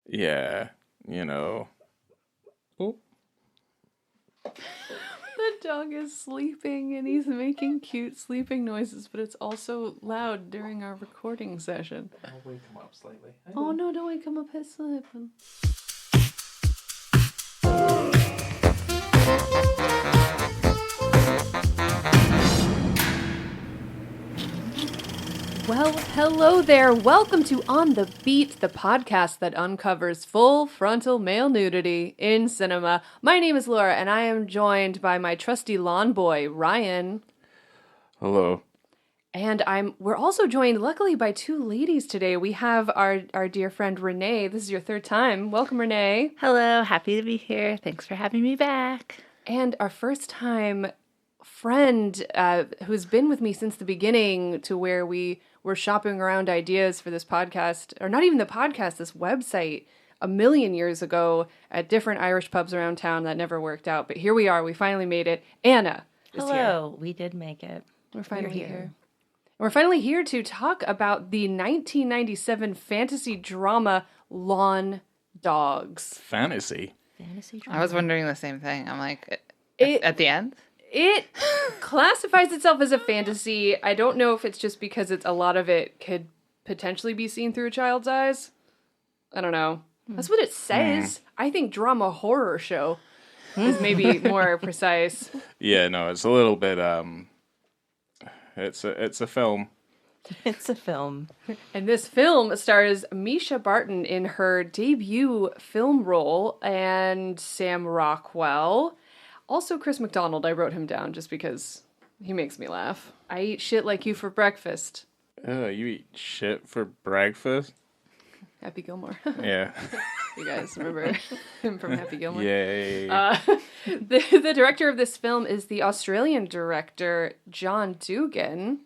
Yeah, you know. Oh. The dog is sleeping and he's making cute sleeping noises, but it's also loud during our recording session. I'll wake him up slightly. Oh no, don't wake him up, he's sleeping. Well, hello there. Welcome to On the Beat, the podcast that uncovers full frontal male nudity in cinema. My name is Laura, and I am joined by my trusty lawn boy, Ryan. Hello. And we're also joined, luckily, by two ladies today. We have our dear friend, Renee. This is your third time. Welcome, Renee. Hello, happy to be here. Thanks for having me back. And our first time friend who's been with me since the beginning, to where we were shopping around ideas for this podcast, or not even the podcast, this website, a million years ago at different Irish pubs around town that never worked out. But here we are. We finally made it. Anna is here. Hello, we did make it. We're finally here. We're finally here to talk about the 1997 fantasy drama Lawn Dogs. Fantasy drama. I was wondering the same thing. I'm like, It- at the end? It classifies itself as a fantasy. I don't know if it's just because a lot of it could potentially be seen through a child's eyes. I don't know. That's what it says. I think drama horror show is maybe more precise. Yeah, no, it's a little bit it's a film. It's a film. And this film stars Misha Barton in her debut film role, and Sam Rockwell. Also Chris McDonald. I wrote him down just because he makes me laugh. I eat shit like you for breakfast. You eat shit for breakfast? Happy Gilmore. Yeah. You guys remember him from Happy Gilmore? Yay. The director of this film is the Australian director John Dugan,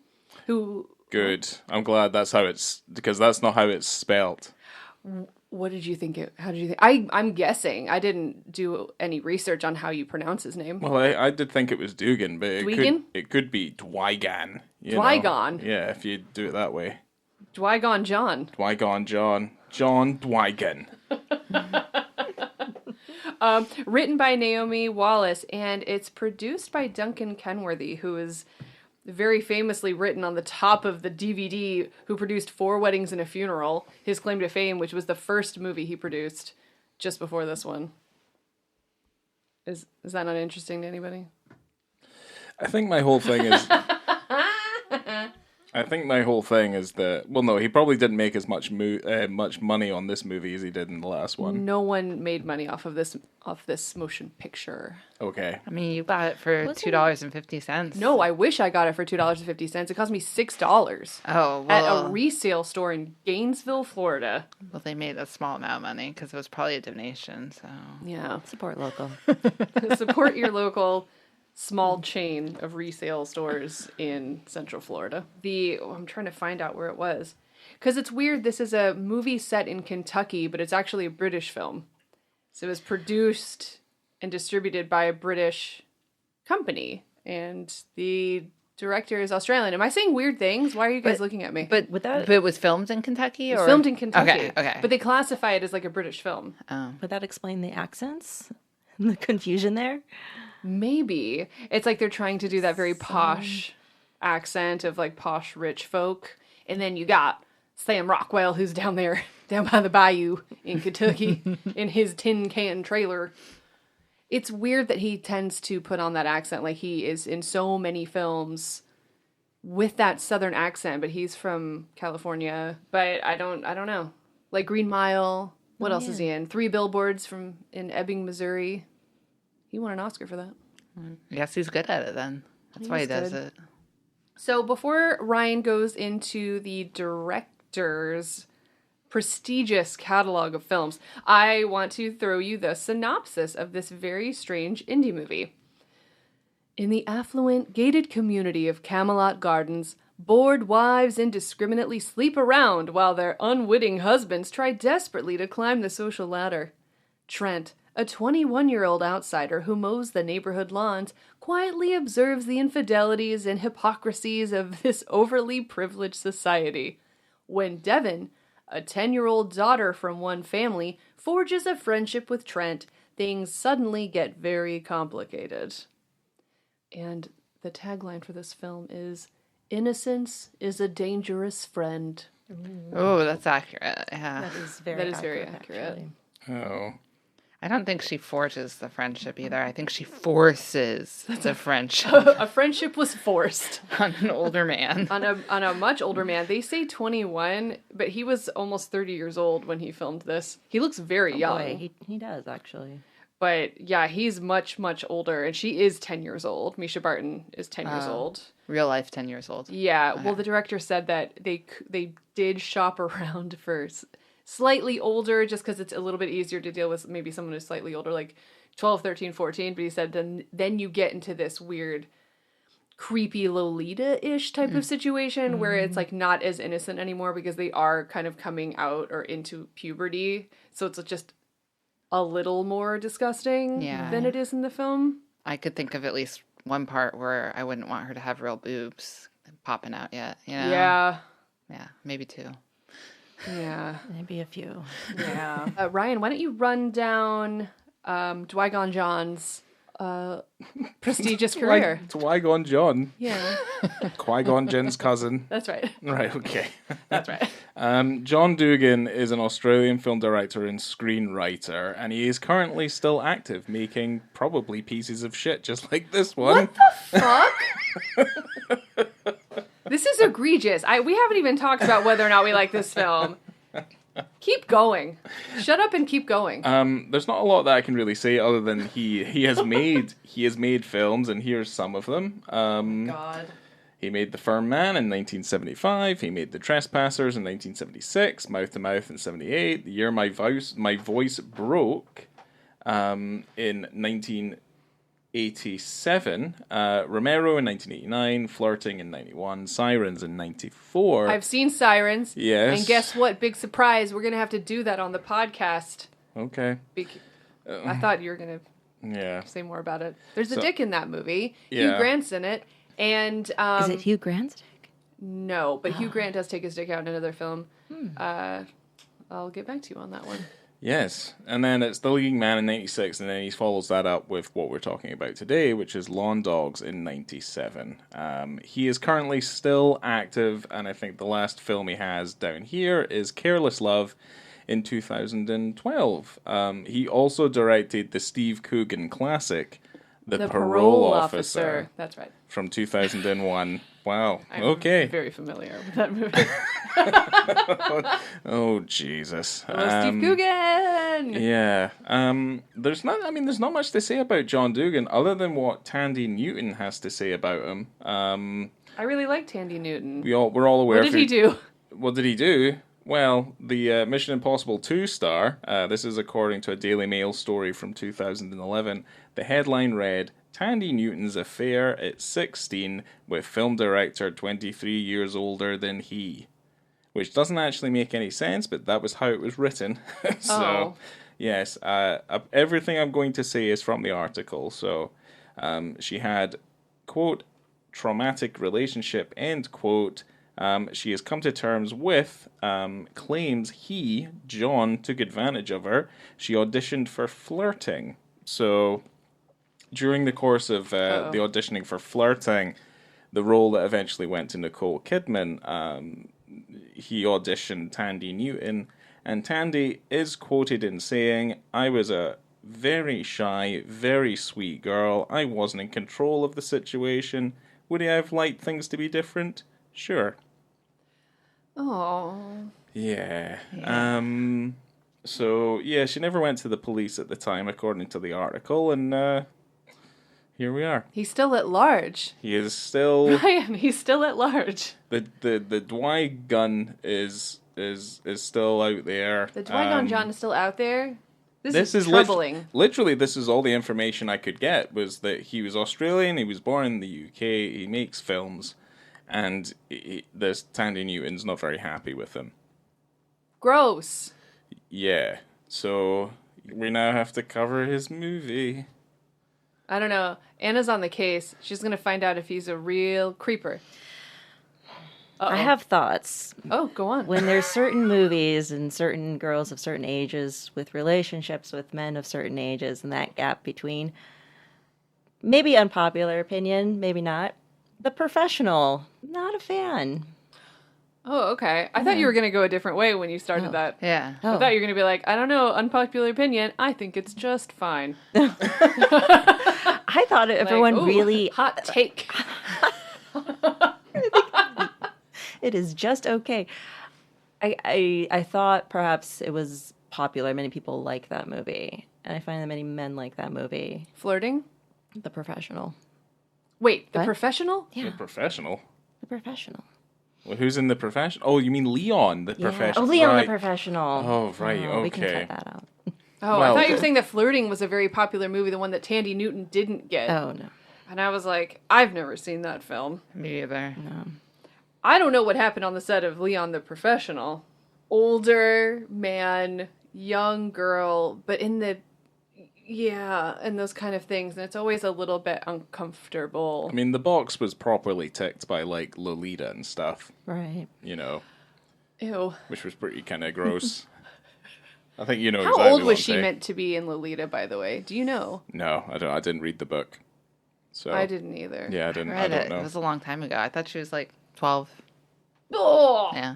who... Good. I'm glad that's how because that's not how it's spelt. What did you think how did you think? I'm guessing. I didn't do any research on how you pronounce his name. Well, I did think it was Dugan, but it could be Dwigan. Dwigon? Yeah, if you do it that way. Dwigon John. Dwigon John. John Dwigan. Written by Naomi Wallace, and it's produced by Duncan Kenworthy, who is very famously written on the top of the DVD, who produced 4 Weddings and a Funeral, his claim to fame, which was the first movie he produced just before this one. Is that not interesting to anybody? I think my whole thing is... that... Well, no, he probably didn't make as much money on this movie as he did in the last one. No one made money off of this motion picture. Okay. I mean, you got it for $2.50. No, I wish I got it for $2.50. It cost me $6 Oh, at well. a resale store in Gainesville, Florida. Well, they made a small amount of money because it was probably a donation, so... Yeah. Support local. Support your local small chain of resale stores in Central Florida. I'm trying to find out where it was. Because it's weird, this is a movie set in Kentucky, but it's actually a British film. So it was produced and distributed by a British company. And the director is Australian. Am I saying weird things? Why are you guys looking at me? But it was filmed in Kentucky? It was filmed in Kentucky. Okay. But they classify it as like a British film. Would that explain the accents and the confusion there? Maybe. It's like they're trying to do that very posh accent of like posh rich folk. And then you got Sam Rockwell, who's down there, down by the bayou in Kentucky in his tin can trailer. It's weird that he tends to put on that accent. Like he is in so many films with that southern accent, but he's from California. But I don't know. Like Green Mile. What else is he in? 3 Billboards in Ebbing, Missouri. He won an Oscar for that. I guess he's good at it then. That's why he does it. So before Ryan goes into the director's prestigious catalog of films, I want to throw you the synopsis of this very strange indie movie. In the affluent, gated community of Camelot Gardens, bored wives indiscriminately sleep around while their unwitting husbands try desperately to climb the social ladder. Trent, a 21-year-old outsider who mows the neighborhood lawns, quietly observes the infidelities and hypocrisies of this overly privileged society. When Devon, a 10-year-old daughter from one family forges a friendship with Trent, things suddenly get very complicated. And the tagline for this film is, "Innocence is a dangerous friend." Oh, that's accurate. Yeah. That is very That is accurate, very accurate. actually. Oh. I don't think she forges the friendship either. I think she forces the friendship A friendship was forced on an older man. on a much older man. They say 21, but he was almost 30 years old when he filmed this. He looks very young. Boy, he does, actually. But yeah, he's much, much older, and she is 10 years old. Misha Barton is 10 years old. Real life, 10 years old. Yeah, well, the director said that they did shop around for slightly older, just because it's a little bit easier to deal with maybe someone who's slightly older, like 12, 13, 14. But he said then you get into this weird, creepy Lolita-ish type of situation where it's like not as innocent anymore because they are kind of coming out or into puberty. So it's just a little more disgusting than it is in the film. I could think of at least one part where I wouldn't want her to have real boobs popping out yet. You know? Yeah. Yeah, maybe two. Yeah. Maybe a few. Yeah. Ryan, why don't you run down Qui-Gon John's prestigious career? Qui-Gon John. Yeah. Qui-Gon Jinn's cousin. That's right. Right, okay. That's right. John Dugan is an Australian film director and screenwriter, and he is currently still active, making probably pieces of shit just like this one. What the fuck? This is egregious. We haven't even talked about whether or not we like this film. Keep going. Shut up and keep going. There's not a lot that I can really say other than he has made films, and here's some of them. God. He made The Firm Man in 1975. He made The Trespassers in 1976. Mouth to Mouth in 78. The Year My Voice Broke in 1987. Romero in 1989. Flirting in 91. Sirens in 94. I've seen Sirens. Yes. And guess what? Big surprise. We're going to have to do that on the podcast. Okay. I thought you were going to Yeah. say more about it. There's a dick in that movie. Yeah. Hugh Grant's in it. And Is it Hugh Grant's dick? no, but Hugh Grant does take his dick out in another film. I'll get back to you on that one. Yes, and then it's The Leading Man in 96, and then he follows that up with what we're talking about today, which is Lawn Dogs in 97. He is currently still active, and I think the last film he has down here is Careless Love in 2012. He also directed the Steve Coogan classic, The Parole Officer. That's right. From 2001. Wow. I'm okay. very familiar with that movie. Oh Jesus. Steve Coogan. Yeah. There's not much to say about John Dugan other than what Tandy Newton has to say about him. I really like Tandy Newton. We're all aware. What did he do? What did he do? Well, the Mission Impossible 2 star, this is according to a Daily Mail story from 2011, the headline read, Tandy Newton's affair at 16 with film director 23 years older than he. Which doesn't actually make any sense, but that was how it was written. So, yes, everything I'm going to say is from the article. So, she had, quote, traumatic relationship, end quote. She has come to terms with claims he, John, took advantage of her. She auditioned for Flirting. So, during the course of the auditioning for Flirting, the role that eventually went to Nicole Kidman, he auditioned Tandy Newton, and Tandy is quoted in saying, I was a very shy, very sweet girl. I wasn't in control of the situation. Would I have liked things to be different? Sure. Oh. Yeah. So, yeah, she never went to the police at the time, according to the article, and here we are. He's still at large. He is still... Ryan, he's still at large. The Dwight gun is still out there. The Qui-Gon John is still out there? This is troubling. Literally, this is all the information I could get, was that he was Australian, he was born in the UK, he makes films, and this Tandy Newton's not very happy with him. Gross. Yeah, so we now have to cover his movie. I don't know. Anna's on the case. She's going to find out if he's a real creeper. I have thoughts. Oh, go on. When there's certain movies and certain girls of certain ages with relationships with men of certain ages and that gap between, maybe unpopular opinion, maybe not. The Professional, not a fan. Oh, okay. I thought you were going to go a different way when you started that. Yeah. I thought you were going to be like, I don't know, unpopular opinion. I think it's just fine. I thought everyone Like, ooh, really... hot take. It is just okay. I thought perhaps it was popular. Many people like that movie. And I find that many men like that movie. Flirting? The Professional. Wait, The What? Professional? Yeah, The Professional. The Professional. Well, who's in The Professional? Oh, you mean Leon, the Yeah. Professional. Oh, Leon right. the Professional. Oh, right, We can okay. cut that out. Oh, Well- I thought you were saying that Flirting was a very popular movie, the one that Tandy Newton didn't get. Oh, no. And I was like, I've never seen that film. Me either. I don't know what happened on the set of Leon the Professional. Older man, young girl, but in the... Yeah, and those kind of things. And it's always a little bit uncomfortable. I mean, the box was properly ticked by, like, Lolita and stuff, Right. you know, Ew. which was pretty kind of gross. I think you know How exactly old what was I'm she saying. meant to be in Lolita, by the way? Do you know? No, I don't. I didn't read the book. So I didn't either. Yeah, I I didn't. I read don't it. know. It was a long time ago. I thought she was like 12. Oh! Yeah.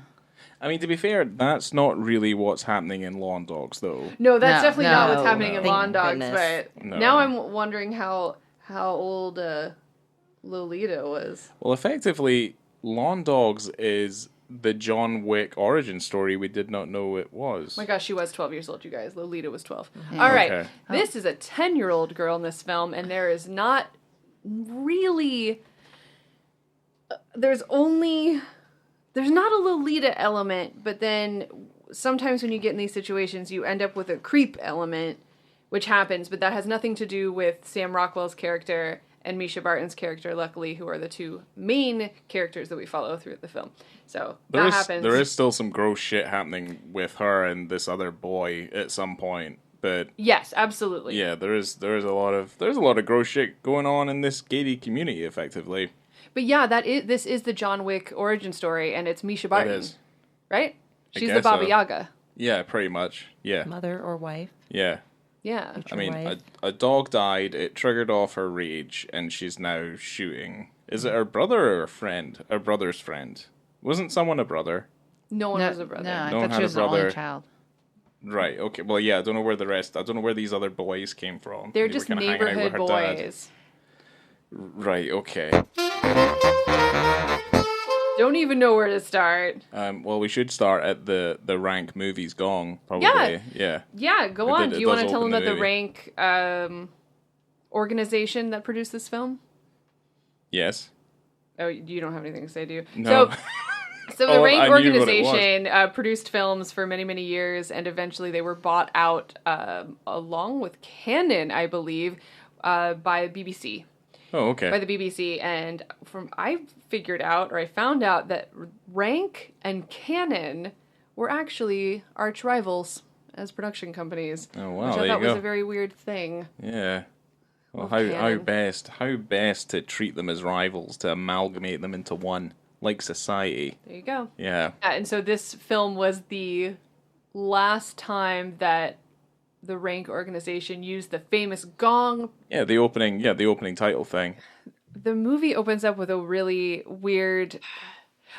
I mean, to be fair, that's not really what's happening in Lawn Dogs, though. No, that's No, definitely not what's no, happening no. in Lawn Thank Dogs, goodness. but No. now I'm wondering how old Lolita was. Well, effectively, Lawn Dogs is the John Wick origin story we did not know it was. Oh my gosh, she was 12 years old, you guys. Lolita was 12. All right. Okay. This is a 10-year-old girl in this film, and there is not really... There's not a Lolita element, but then sometimes when you get in these situations, you end up with a creep element, which happens, but that has nothing to do with Sam Rockwell's character and Misha Barton's character, luckily, who are the two main characters that we follow through the film. So that happens. There is still some gross shit happening with her and this other boy at some point, but Yes, absolutely. yeah, there's a lot of gross shit going on in this gated community, effectively. But yeah, this is the John Wick origin story, and it's Misha Barton, It is. right? I She's the guess Baba so. Yaga. Yeah, pretty much. Yeah, Mother or wife. yeah. Yeah. I mean, wife. a dog died, it triggered off her rage, and she's now shooting. Is it her brother or her friend? Her brother's friend. Wasn't someone a brother? No one No, was a brother. no, I No one thought had she a was an only brother. child. Right, okay. Well, yeah, I don't know where these other boys came from. They're They were just kinda hanging out with neighborhood her dad. boys. Right, okay. Don't even know where to start. Well, we should start at the rank movies gong, probably. Yeah. Yeah. Yeah, go It on. did- Do it you want does to tell open them the about the movie. Rank organization that produced this film? Yes. Oh, you don't have anything to say, do you? No. So the Oh, Rank I knew what it was. organization produced films for many, many years, and eventually they were bought out along with Canon, I believe, by BBC. Oh, okay. By the BBC, and I found out that Rank and Canon were actually arch rivals as production companies. Oh, wow, Which I there thought you was go. a very weird thing. Yeah. Well, Well, how canon. how best to treat them as rivals, to amalgamate them into one, like society. There you go. Yeah. And so this film was the last time that the Rank organization used the famous gong. Yeah, the opening title thing. The movie opens up with a really weird...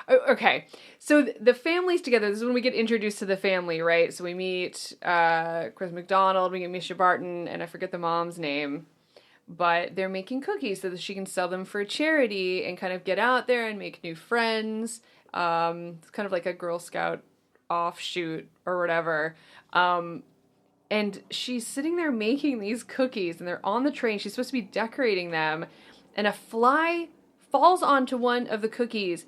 Okay, so the family's together. This is when we get introduced to the family, right? So we meet Chris McDonald, we get Misha Barton, and I forget the mom's name. But they're making cookies so that she can sell them for charity and kind of get out there and make new friends. It's kind of like a Girl Scout offshoot or whatever. And she's sitting there making these cookies, and they're on the tray, and she's supposed to be decorating them, and a fly falls onto one of the cookies,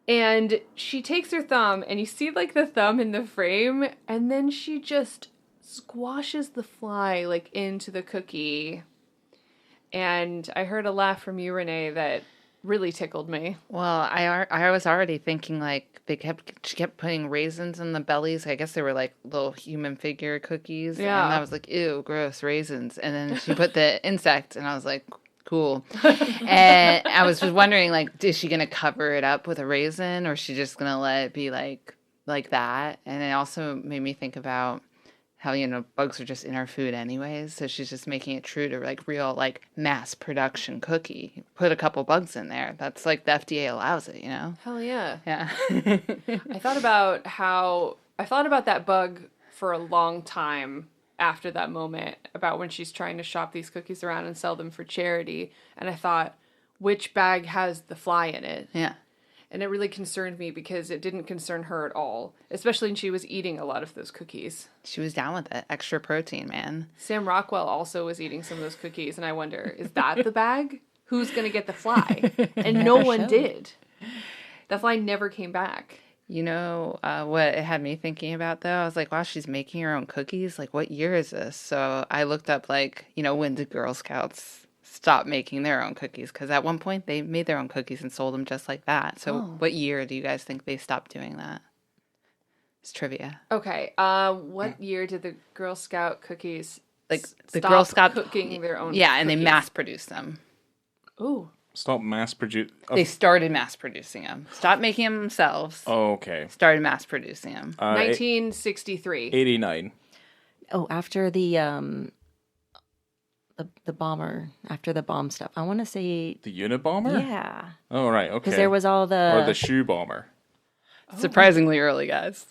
and she takes her thumb, and you see, like, the thumb in the frame, and then she just squashes the fly, like, into the cookie. And I heard a laugh from you, Renee, that really tickled me. Well, I was already thinking like she kept putting raisins in the bellies. I guess they were like little human figure cookies. Yeah. And I was like, ew, gross, raisins. And then she put the insect, and I was like, Cool. And I was just wondering, like, is she gonna cover it up with a raisin, or is she just gonna let it be like that? And it also made me think about how, bugs are just in our food anyways. So she's just making it true to like real like mass production cookie. Put a couple bugs in there. That's like the FDA allows it, Hell yeah. Yeah. I thought about that bug for a long time after that moment, about when she's trying to shop these cookies around and sell them for charity. And I thought, which bag has the fly in it? Yeah. And it really concerned me because it didn't concern her at all, especially when she was eating a lot of those cookies. She was down with it. Extra protein, man. Sam Rockwell also was eating some of those cookies, and I wonder, is that the bag? Who's going to get the fly? And no one did. The fly never came back. You know what it had me thinking about, though? I was like, wow, she's making her own cookies? Like, what year is this? So I looked up, like, when did Girl Scouts stop making their own cookies? Because at one point they made their own cookies and sold them just like that. So what year do you guys think they stopped doing that? It's trivia. Okay. What year did the Girl Scout cookies the stop Girl Scouts cooking their own? Yeah, and cookies? They mass produced them. Ooh. Stop mass produce. They started mass producing them. Stopped making them themselves. Oh, okay. Started mass producing them. 1963. 89. Oh, after the bomber, after the bomb stuff. I want to say The Unabomber? yeah, Oh, right. Okay. because there was all the Or the shoe bomber. Surprisingly early, guys.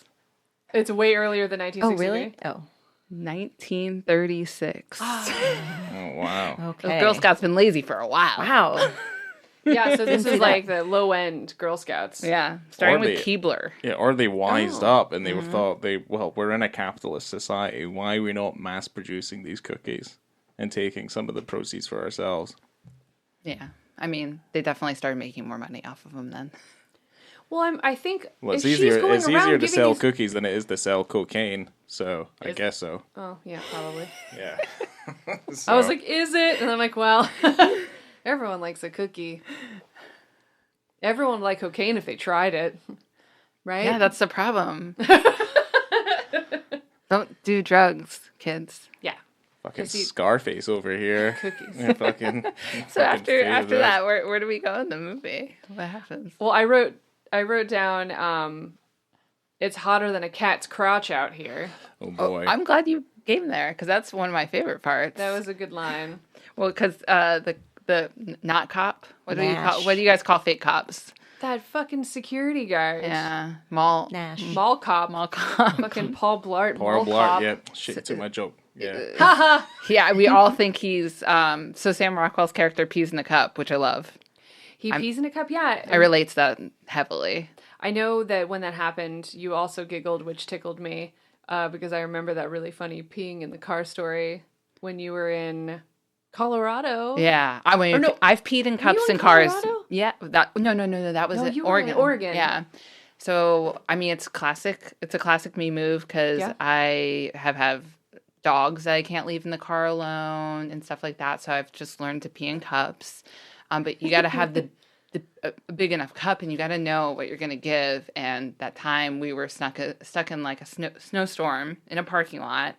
It's way earlier than 1963. Oh really? Oh 1936. Oh, wow. okay. Girl Scouts been lazy for a while. Wow. Yeah, so this is like the low-end Girl Scouts. Yeah, starting Or with they- Keebler. Yeah, or they wised up and they thought we're in a capitalist society. Why are we not mass producing these cookies and taking some of the proceeds for ourselves? Yeah, I mean, they definitely started making more money off of them then. Well, I think Well, it's if she's easier. going It's around easier to giving sell these... cookies than it is to sell cocaine. So I guess so. Oh, yeah, probably. Yeah. I was like, is it? And I'm like, well, everyone likes a cookie. Everyone would like cocaine if they tried it. Right? Yeah, that's the problem. Don't do drugs, kids. Yeah. fucking Cause he- Scarface over here. Cookies. Yeah, fucking. So fucking faded after out. that, where do we go in the movie? What happens? Well, I wrote down, it's hotter than a cat's crotch out here. Oh boy. I'm glad you came there because that's one of my favorite parts. That was a good line. well, because the not cop. What do you Nash. call? What do you guys call fake cops? That fucking security guard. Yeah, mall Nash. Mall cop. mall cop. Fucking Paul Blart. Poor mall Blart. cop. Yeah. Shit, took my joke. Yeah. Haha. Yeah, we all think he's so Sam Rockwell's character pees in a cup, which I love. He pees in a cup. Yeah. I relate to that heavily. I know that when that happened, you also giggled, which tickled me, because I remember that really funny peeing in the car story when you were in Colorado. Yeah, I mean, Or no, I've peed in cups in in cars. Colorado? Yeah, that no, that was No, in you were in Oregon. Oregon. Yeah. So I mean, it's classic. It's a classic me move because Yeah. I have dogs that I can't leave in the car alone and stuff like that. So I've just learned to pee in cups. But you got to have a big enough cup, and you got to know what you're gonna give. And that time we were stuck in like a snowstorm in a parking lot.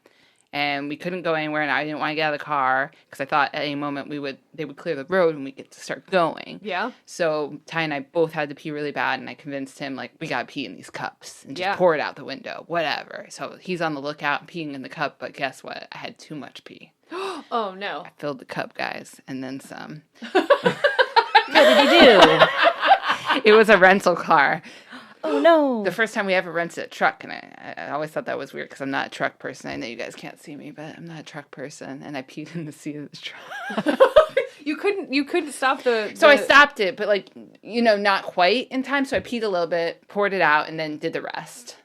And we couldn't go anywhere, and I didn't want to get out of the car because I thought at any moment they would clear the road and we get to start going. Yeah. So Ty and I both had to pee really bad, and I convinced him like we gotta pee in these cups and just Yeah. pour it out the window, whatever. So he's on the lookout peeing in the cup, but guess what? I had too much pee. Oh, no. I filled the cup, guys, and then some. What did you do? It was a rental car. Oh no. The first time we ever rented a truck, and I always thought that was weird because I'm not a truck person. I know you guys can't see me, but I'm not a truck person, and I peed in the seat of the truck. You couldn't stop the... So I stopped it, but like, not quite in time. So I peed a little bit, poured it out, and then did the rest.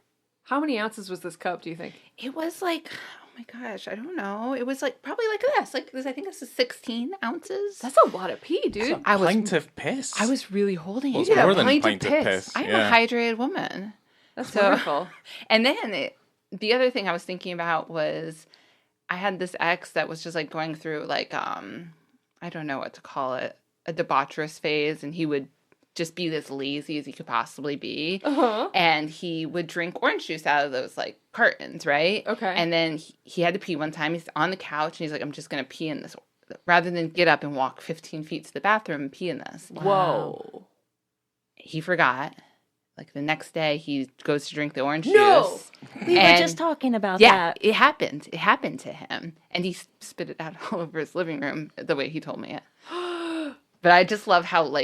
How many ounces was this cup, do you think? It was like, oh my gosh, I don't know. It was like probably like this. Like this, I think this is 16 ounces. That's a lot of pee, dude. I was Pint of piss. I was really holding Well, it. it's Yeah, more than pint of pint of piss. piss. I'm yeah. a hydrated woman. That's So- wonderful. And then the other thing I was thinking about was I had this ex that was just like going through like I don't know what to call it, a debaucherous phase, and he would just be as lazy as he could possibly be. Uh-huh. And he would drink orange juice out of those like cartons, right? Okay. And then he had to pee one time. He's on the couch and he's like, I'm just gonna pee in rather than get up and walk 15 feet to the bathroom and pee in this. Whoa. He forgot. Like the next day, he goes to drink the orange No! juice. We were And- just talking about Yeah, that. it happened. It happened to him. And he spit it out all over his living room the way he told me it. But I just love how,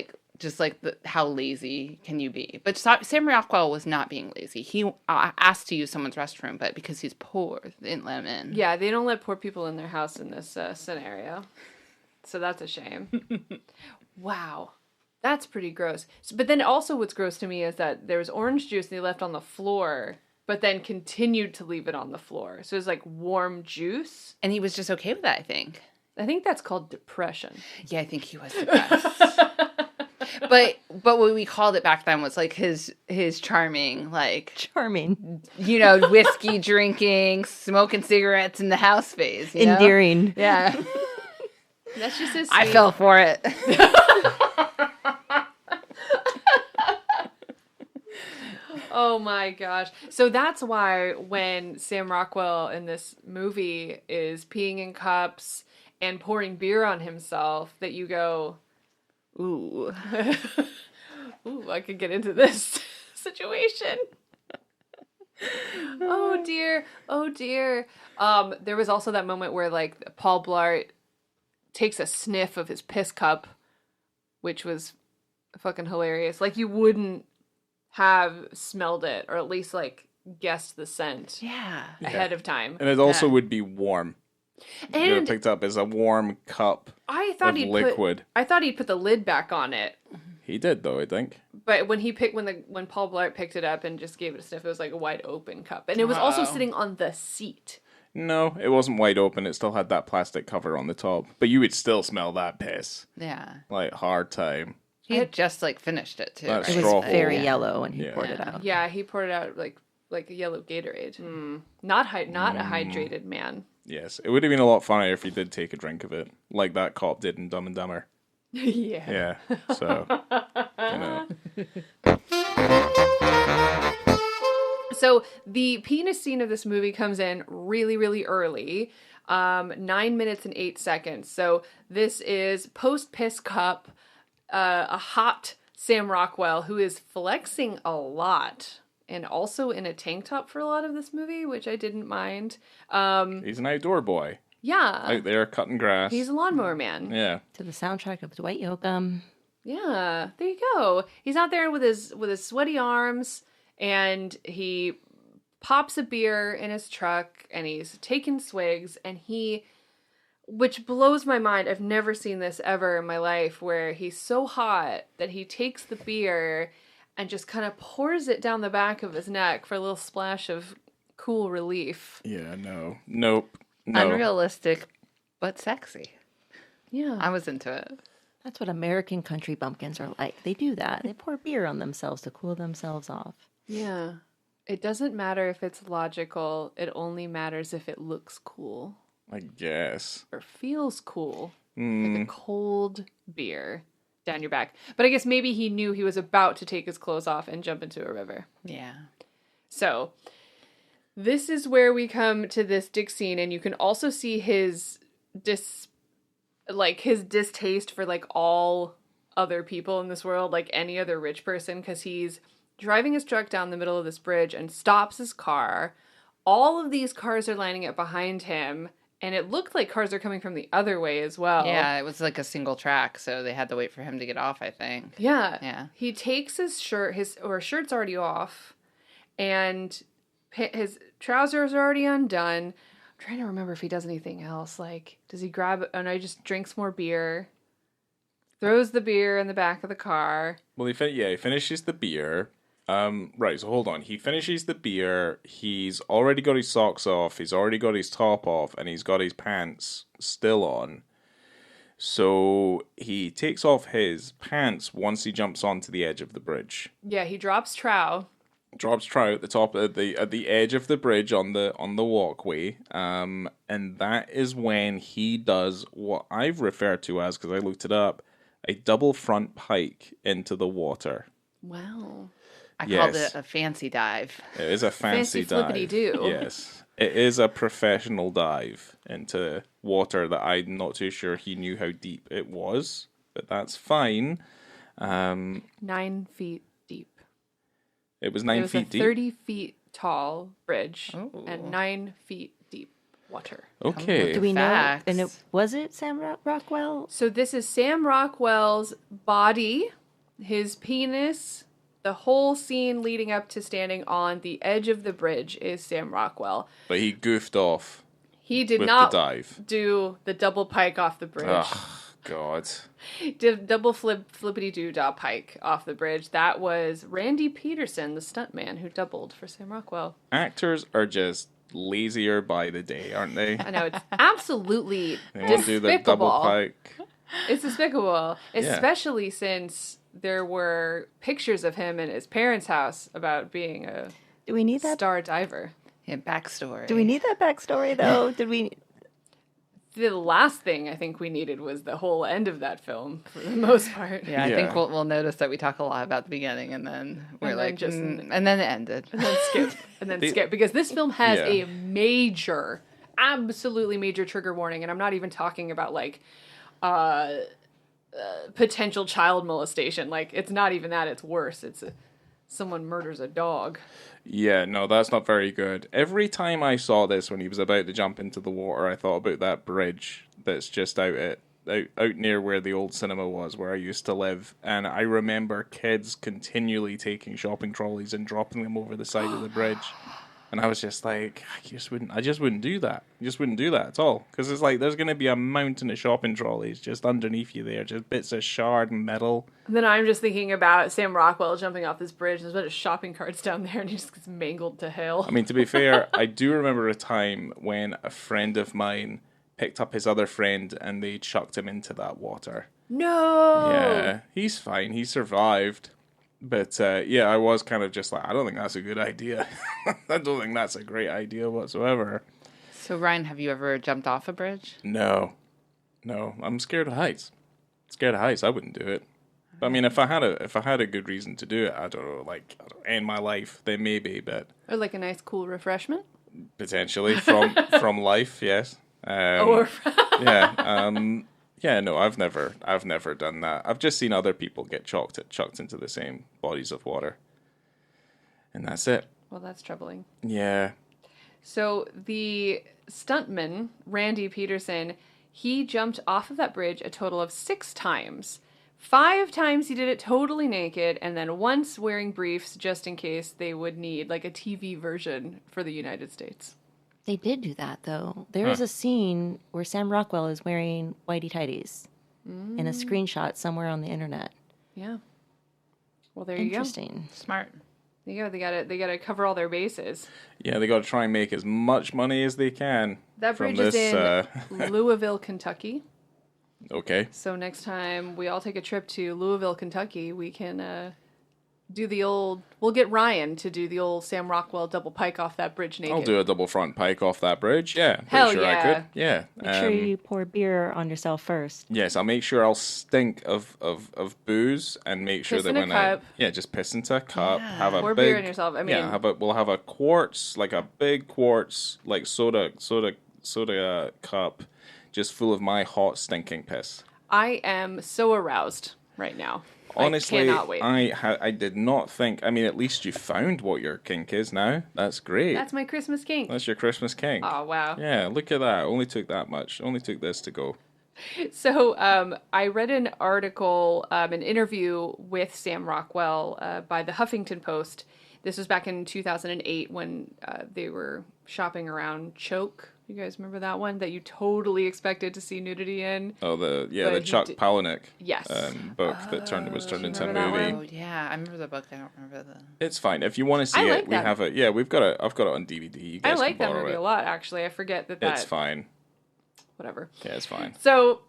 how lazy can you be? But Sam Rockwell was not being lazy. He asked to use someone's restroom, but because he's poor, they didn't let him in. Yeah, they don't let poor people in their house in this scenario. So that's a shame. Wow. That's pretty gross. But then also what's gross to me is that there was orange juice they left on the floor, but then continued to leave it on the floor. So it was like warm juice. And he was just okay with that, I think. I think that's called depression. Yeah, I think he was depressed. But what we called it back then was like his charming, like, Charming. Whiskey drinking, smoking cigarettes in the house phase. You know? Endearing. Yeah. That's just his I fell for it. Oh my gosh. So that's why when Sam Rockwell in this movie is peeing in cups and pouring beer on himself, that you go, ooh, ooh, I could get into this situation. Oh dear. Oh dear. There was also that moment where like Paul Blart takes a sniff of his piss cup, which was fucking hilarious. Like you wouldn't have smelled it, or at least like guessed the scent Yeah. ahead of time. And it also would be warm. You would have And picked up as a warm cup I thought of he'd liquid. I thought he'd put the lid back on it. He did, though, I think. But when when Paul Blart picked it up and just gave it a sniff, it was like a wide open cup. And it was also sitting on the seat. No, it wasn't wide open. It still had that plastic cover on the top. But you would still smell that piss. Yeah. Like, hard time. He had just finished it too. That's right? It straw was very hole. yellow when he Yeah. poured it out. Yeah, he poured it out like a yellow Gatorade. Not a hydrated man. Yes, it would have been a lot funnier if he did take a drink of it, like that cop did in Dumb and Dumber. Yeah. Yeah, so, So the penis scene of this movie comes in really, really early. 9 minutes and 8 seconds. So this is post piss cup, a hot Sam Rockwell who is flexing a lot and also in a tank top for a lot of this movie, which I didn't mind. he's an outdoor boy, Yeah. out there cutting grass. He's a lawnmower man. Yeah. To the soundtrack of Dwight Yoakam. Yeah, there you go. He's out there with his sweaty arms, and he pops a beer in his truck, and he's taking swigs, and which blows my mind. I've never seen this ever in my life, where he's so hot that he takes the beer and just kind of pours it down the back of his neck for a little splash of cool relief. Yeah, no. Nope. No. Unrealistic, but sexy. Yeah. I was into it. That's what American country bumpkins are like. They do that. They pour beer on themselves to cool themselves off. Yeah. It doesn't matter if it's logical. It only matters if it looks cool. I guess. Or feels cool. Like a cold beer down your back. But I guess maybe he knew he was about to take his clothes off and jump into a river. Yeah. So this is where we come to this dick scene, and you can also see his distaste for like all other people in this world, like any other rich person, because he's driving his truck down the middle of this bridge and stops his car. All of these cars are lining up behind him, and it looked like cars are coming from the other way as well. Yeah, it was like a single track, so they had to wait for him to get off, I think. Yeah. Yeah. He takes his shirt, his shirt's already off, and his trousers are already undone. I'm trying to remember if he does anything else. Like, does he grab, oh no, he just drinks more beer, throws the beer in the back of the car. Well, he finishes the beer. Right, so hold on. He finishes the beer. He's already got his socks off. He's already got his top off, and he's got his pants still on. So he takes off his pants once he jumps onto the edge of the bridge. Yeah, he drops trow. Drops trout at the top at the edge of the bridge on the walkway. And that is when he does what I've referred to as, because I looked it up, a double front pike into the water. Wow. I Yes. called it a fancy dive. It is a fancy dive. flippity-doo. Yes. It is a professional dive into water that I'm not too sure he knew how deep it was, but that's fine. 9 feet deep. It was It 9 was feet a deep. 30 feet tall bridge Oh. and 9 feet deep water. Okay. Do we know? Facts. And was it Sam Rockwell? So this is Sam Rockwell's body, his penis, the whole scene leading up to standing on the edge of the bridge is Sam Rockwell. But he goofed off He did with not the dive. do the double pike off the bridge. Oh, God. Did double flippity doo dah pike off the bridge. That was Randy Peterson, the stuntman who doubled for Sam Rockwell. Actors are just lazier by the day, aren't they? I know it's absolutely They won't do the double despicable. pike. It's despicable, especially since there were pictures of him in his parents' house about being a Do we need that? star diver. Yeah, backstory. Do we need that backstory though? Did we? The last thing I think we needed was the whole end of that film, for the most part. Yeah, I Yeah. think we'll notice that we talk a lot about the beginning, and then we're And then like, just- and then it ended. And then skip. And then skip. Because this film has Yeah. a major, absolutely major trigger warning. And I'm not even talking about like potential child molestation. Like, it's not even that. It's worse. Someone murders a dog. Yeah, no, that's not very good. Every time I saw this when he was about to jump into the water, I thought about that bridge that's just out near where the old cinema was, where I used to live. And I remember kids continually taking shopping trolleys and dropping them over the side of the bridge. And I was just like, I just wouldn't do that. I just wouldn't do that at all. Because it's like, there's going to be a mountain of shopping trolleys just underneath you there, just bits of shard and metal. And then I'm just thinking about Sam Rockwell jumping off this bridge. There's a bunch of shopping carts down there, and he just gets mangled to hell. I mean, to be fair, I do remember a time when a friend of mine picked up his other friend and they chucked him into that water. No! Yeah, he's fine. He survived. But yeah, I was kind of just like, I don't think that's a good idea. I don't think that's a great idea whatsoever. So Ryan, have you ever jumped off a bridge? No, I'm scared of heights. Scared of heights, I wouldn't do it. But I mean, if I had a good reason to do it, I don't know, like end my life, then maybe. But Or like a nice, cool refreshment. potentially from life, yes. Or Yeah, no, I've never done that. I've just seen other people get chucked into the same bodies of water, and that's it. well, that's troubling. Yeah, So the stuntman, Randy Peterson, he jumped off of that bridge a total of 6 times. 5 times he did it totally naked, and then once wearing briefs just in case they would need like a TV version for the United States. They did do that though. There is a scene where Sam Rockwell is wearing whitey tighties in a screenshot somewhere on the internet. Yeah. Well, there you go. Interesting. Smart. There you go. They gotta cover all their bases. yeah, they got to try and make as much money as they can. That from bridge is this, in Louisville, Kentucky. Okay. So next time we all take a trip to Louisville, Kentucky, we can do the old. We'll get Ryan to do the old Sam Rockwell double pike off that bridge naked. I'll do a double front pike off that bridge. Yeah, pretty Hell sure I yeah. could. Yeah. Make sure you pour beer on yourself first. Yes, I'll make sure I'll stink of booze and make sure Piss that in a when cup. just piss into a cup, have a Pour big beer in yourself. I mean, we'll have a quartz, like a big quartz, like soda cup, just full of my hot stinking piss. I am so aroused right now. Honestly, I cannot wait. I did not think. I mean, at least you found what your kink is now. That's great. That's my Christmas kink. That's your Christmas kink. Oh wow. Yeah, look at that. Only took that much. Only took this to go. So I read an article, an interview with Sam Rockwell by the Huffington Post. This was back in 2008 when they were shopping around Choke. You guys remember that one that you totally expected to see nudity in? Oh, the But he Chuck did- Palahniuk Yes. book that was turned into a remember that movie. Oh yeah, I remember the book. I don't remember the. It's fine if you want to see I it. like We that. have it. Yeah, I've got it on DVD. You I guys like can that borrow movie it. a lot, actually. I forget that. It's fine. Whatever. Yeah, it's fine. So,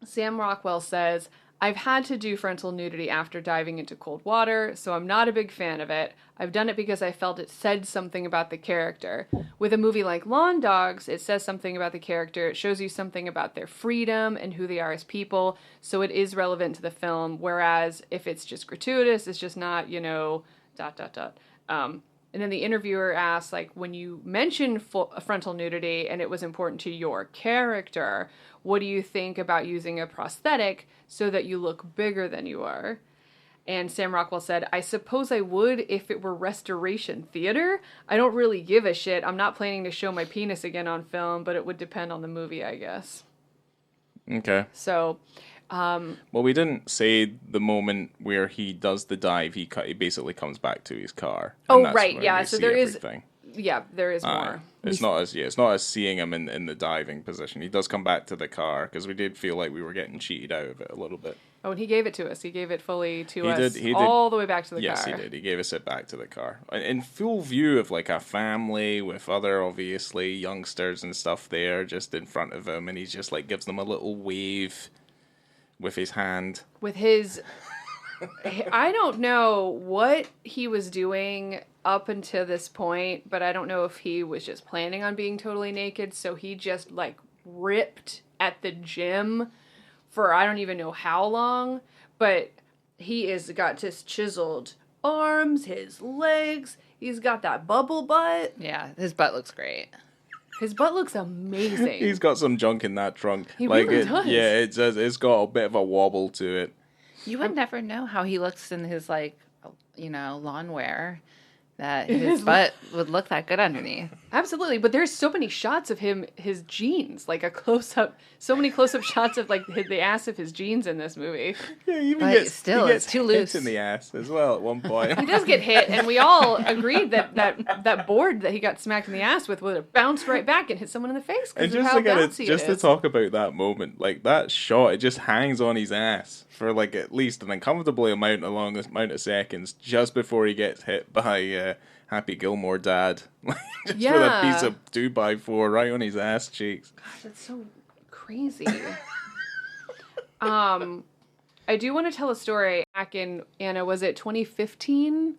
Sam Rockwell says, I've had to do frontal nudity after diving into cold water, so I'm not a big fan of it. I've done it because I felt it said something about the character. With a movie like Lawn Dogs, it says something about the character. It shows you something about their freedom and who they are as people, so it is relevant to the film. Whereas if it's just gratuitous, it's just not, And then the interviewer asked, like, when you mentioned frontal nudity and it was important to your character, what do you think about using a prosthetic so that you look bigger than you are? And Sam Rockwell said, I suppose I would if it were restoration theater. I don't really give a shit. I'm not planning to show my penis again on film, but it would depend on the movie, I guess. Okay. So... well, we didn't say the moment where he does the dive. He basically comes back to his car. Oh, right, yeah. So there is, everything. there is more. It's not as seeing him in the diving position. He does come back to the car because we did feel like we were getting cheated out of it a little bit. Oh, and he gave it to us. He gave it fully to us, He did. All the way back to the car. Yes, he did. He gave us it back to the car in full view of like a family with other obviously youngsters and stuff there, just in front of him, and he just like gives them a little wave with his hand. With his... I don't know what he was doing up until this point, but I don't know if he was just planning on being totally naked, so he just, like, ripped at the gym for I don't even know how long, but he has got just chiseled arms, his legs, he's got that bubble butt. Yeah, his butt looks great. His butt looks amazing. He's got some junk in that trunk. He really does. Yeah, it's got a bit of a wobble to it. You would never know how he looks in his, like, lawn wear, that his butt would look that good underneath. Absolutely, but there's so many shots of him, his jeans, like a close-up, so many close-up shots of, like, the ass of his jeans in this movie. Yeah, he But gets, still, he gets it's too hit loose. in the ass as well at one point. He does get hit, and we all agreed that board that he got smacked in the ass with would have bounced right back and hit someone in the face And because of just how again, bouncy just it to is. talk about that moment, like that shot, it just hangs on his ass for like at least an uncomfortably amount of seconds just before he gets hit by Happy Gilmore dad, just with a piece of 2x4 right on his ass cheeks. Gosh, that's so crazy. I do want to tell a story back in, Anna, was it 2015?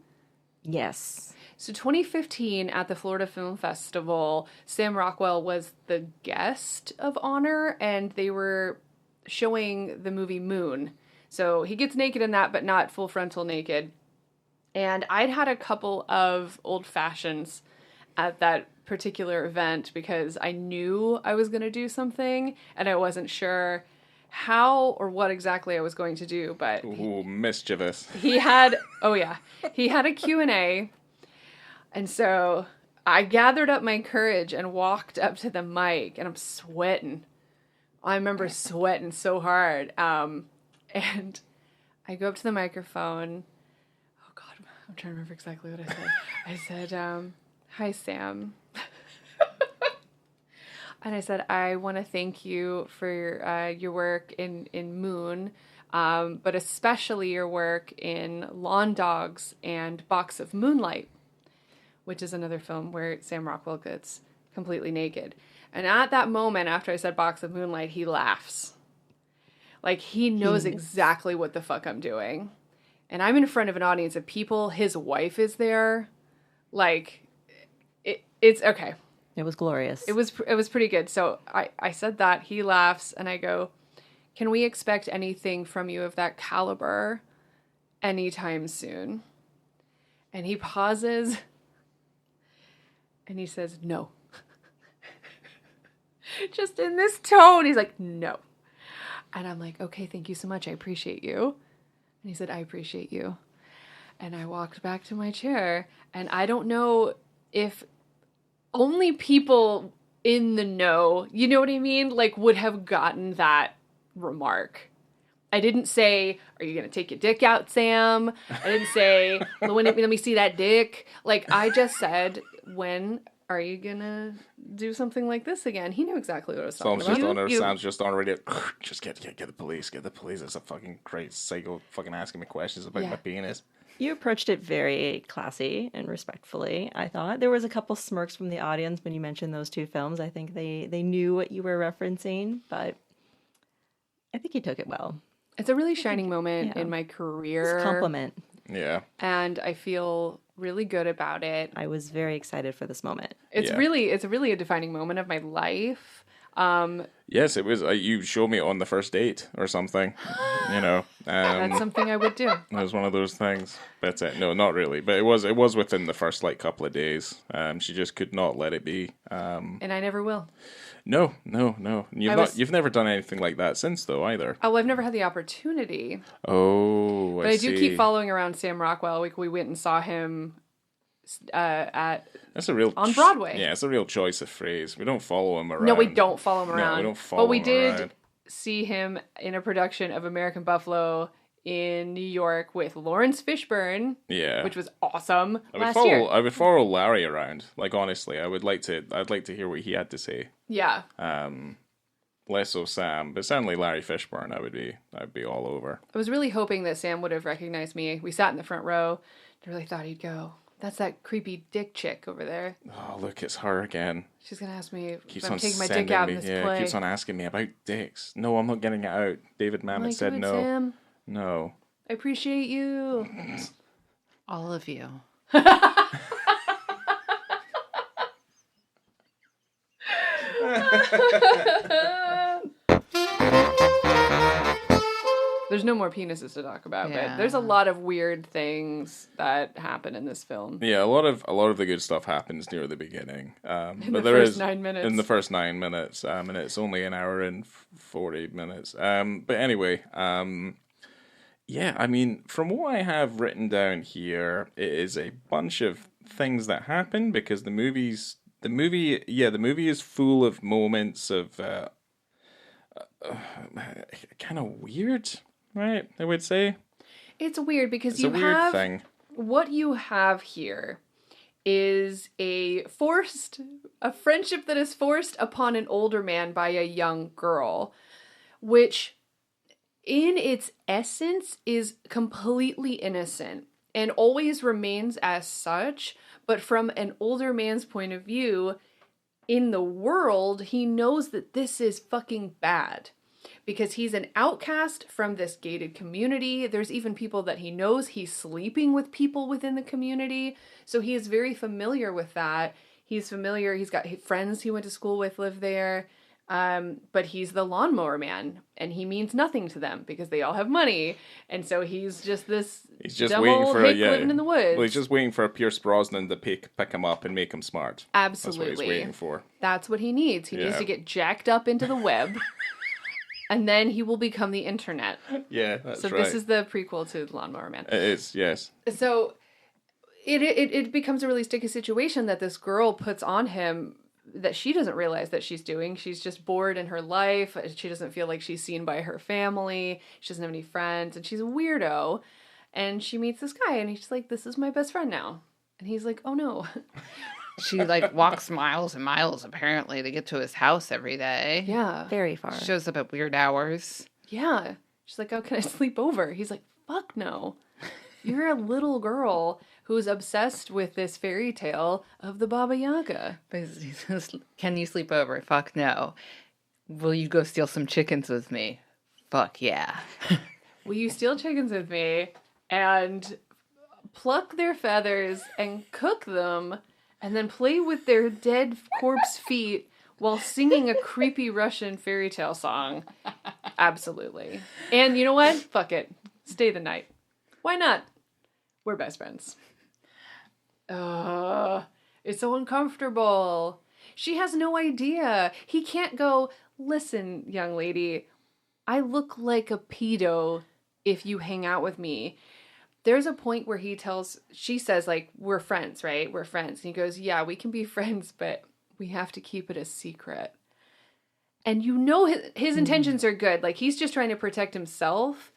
Yes. So 2015 at the Florida Film Festival, Sam Rockwell was the guest of honor, and they were showing the movie Moon. So he gets naked in that, but not full frontal naked. And I'd had a couple of old fashions at that particular event because I knew I was going to do something, and I wasn't sure how or what exactly I was going to do, but Ooh, mischievous. he had a Q&A, and so I gathered up my courage and walked up to the mic, and I'm sweating. I remember sweating so hard, and I go up to the microphone. Oh God, I'm trying to remember exactly what I said. I said, "Hi, Sam." And I said, I want to thank you for your work in Moon, but especially your work in Lawn Dogs and Box of Moonlight, which is another film where Sam Rockwell gets completely naked. And at that moment, after I said Box of Moonlight, he laughs. Like, he knows exactly what the fuck I'm doing. And I'm in front of an audience of people. His wife is there. Like, it's okay. It was glorious. It was pretty good. So I said that. He laughs, and I go, can we expect anything from you of that caliber anytime soon? And he pauses, and he says, no. Just in this tone, he's like, no. And I'm like, okay, thank you so much. I appreciate you. And he said, I appreciate you. And I walked back to my chair, and I don't know if only people in the know, you know what I mean? Like, would have gotten that remark. I didn't say, are you going to take your dick out, Sam? I didn't say, let me see that dick. Like, I just said, when are you going to do something like this again? He knew exactly what I was talking about. Sam's just on ready. Just get the police. Get the police. It's a fucking crazy psycho fucking asking me questions about my penis. You approached it very classy and respectfully, I thought. There was a couple smirks from the audience when you mentioned those two films. I think they knew what you were referencing, but I think you took it well. It's a really shining moment in my career. It's a compliment. Yeah. And I feel really good about it. I was very excited for this moment. It's really a defining moment of my life. Yes, it was. You showed me on the first date or something. That's something I would do. It was one of those things. But no, not really. But it was within the first couple of days. She just could not let it be. And I never will. No. You've never done anything like that since, though, either. Oh, well, I've never had the opportunity. Oh, But I do keep following around Sam Rockwell. We went and saw him That's a real on Broadway. Yeah, it's a real choice of phrase. We don't follow him around. No, we don't follow him around. No, we don't follow But we him did around. see him in a production of American Buffalo in New York with Lawrence Fishburne. Yeah, Which was awesome I would follow Larry around. Like, honestly, I'd like to hear what he had to say. Yeah. Less so Sam, but certainly Larry Fishburne, I'd be all over. I was really hoping that Sam would have recognized me. We sat in the front row. I really thought he'd go, "That's that creepy dick chick over there." Oh, look, it's her again. She's going to ask me Keeps if I'm on taking my sending dick out me. in this Yeah, play. keeps on asking me about dicks. No, I'm not getting it out. David I'm Mamet like, said "Do it, no. Sam. No. I appreciate you." All of you. There's no more penises to talk about, Yeah. but there's a lot of weird things that happen in this film. Yeah, a lot of the good stuff happens near the beginning. In but the there first is 9 minutes. in the first 9 minutes, and it's only an hour and 40 minutes. But anyway, yeah, I mean, from what I have written down here, it is a bunch of things that happen because the movie is full of moments of kind of weird, right? I would say It's weird because it's you a weird have thing. what you have here is a friendship that is forced upon an older man by a young girl, which in its essence is completely innocent and always remains as such, but from an older man's point of view, in the world, he knows that this is fucking bad. Because he's an outcast from this gated community. There's even people that he knows he's sleeping with people within the community. So he is very familiar with that. He's got friends he went to school with live there. But he's the lawnmower man, and he means nothing to them because they all have money. And so he's just this dumb old hick living in the woods. Well, he's just waiting for a Pierce Brosnan to pick him up and make him smart. Absolutely. That's what he's waiting for. That's what he needs. He needs to get jacked up into the web. And then he will become the internet. Yeah, that's right. So this is the prequel to Lawnmower Man. It is, yes. So it becomes a really sticky situation that this girl puts on him that she doesn't realize that she's doing. She's just bored in her life. She doesn't feel like she's seen by her family. She doesn't have any friends. And she's a weirdo. And she meets this guy and he's like, "This is my best friend now." And he's like, "Oh no." She walks miles and miles apparently to get to his house every day. Yeah. Very far. Shows up at weird hours. Yeah. She's like, "Oh, can I sleep over?" He's like, "Fuck no. You're a little girl who's obsessed with this fairy tale of the Baba Yaga." But he says, "Can you sleep over?" Fuck no. Will you go steal some chickens with me? Fuck yeah. Will you steal chickens with me and pluck their feathers and cook them and then play with their dead corpse feet while singing a creepy Russian fairy tale song? Absolutely. And you know what? Fuck it. Stay the night. Why not? We're best friends. It's so uncomfortable. She has no idea. He can't go, "Listen, young lady, I look like a pedo if you hang out with me." There's a point where she says, "We're friends, right? We're friends." And he goes, "Yeah, we can be friends, but we have to keep it a secret." And you know his intentions are good. He's just trying to protect himself.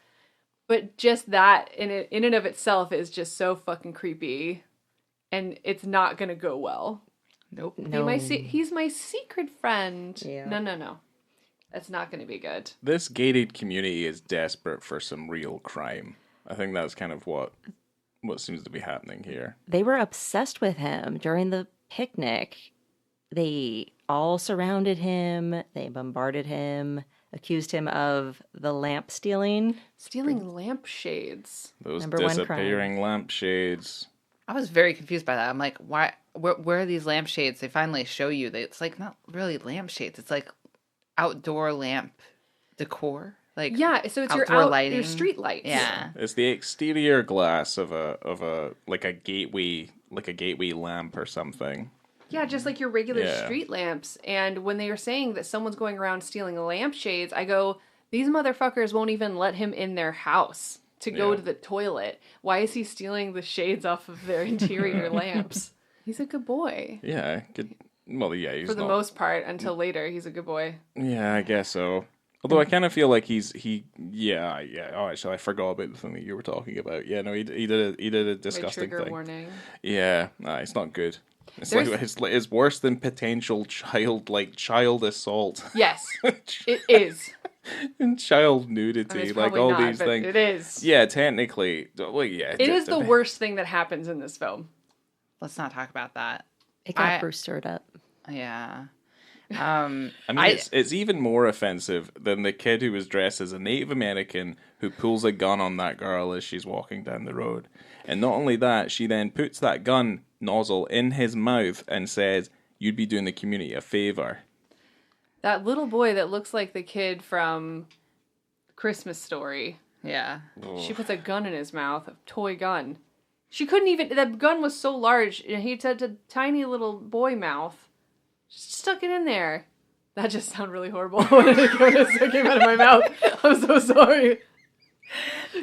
But just that in and of itself is just so fucking creepy. And it's not going to go well. Nope. No. He's my secret friend. Yeah. No. That's not going to be good. This gated community is desperate for some real crime. I think that's kind of what seems to be happening here. They were obsessed with him during the picnic. They all surrounded him. They bombarded him, accused him of the lamp stealing. Stealing lampshades. Those Number one disappearing lampshades. I was very confused by that. I'm like, why? Where are these lampshades? They finally show you that it's not really lampshades. It's outdoor lamp decor. Like Yeah, so it's outdoor your lighting. street lights. Yeah. It's the exterior glass of a like a gateway lamp or something. Yeah, just like your regular Yeah. street lamps. And when they are saying that someone's going around stealing lampshades, I go, these motherfuckers won't even let him in their house to go Yeah. to the toilet. Why is he stealing the shades off of their interior lamps? He's a good boy. Yeah, good. Well, yeah, he's For the not. most part, until later, he's a good boy. Yeah, I guess so. Although I kind of feel like yeah. Oh, actually, I forgot about the thing that you were talking about. Yeah, no, he did a My disgusting trigger thing. warning. Yeah, nah, it's not good. It's There's- it's worse than potential child assault Yes, it is. and child I mean, nudity, it's like probably all not, these but things. it is. Yeah, technically, well, yeah, It is the worst thing that happens in this film. Let's not talk about that. It got Bruce stirred up. Yeah. I mean, it's even more offensive than the kid who was dressed as a Native American who pulls a gun on that girl as she's walking down the road. And not only that, she then puts that gun nozzle in his mouth and says, "You'd be doing the community a favor." That little boy that looks like the kid from Christmas Story. Yeah. She puts a gun in his mouth, a toy gun. She couldn't even, that gun was so large, and he had a tiny little boy mouth. She stuck it in there. That just sounded really horrible when it came out of my mouth. I'm so sorry.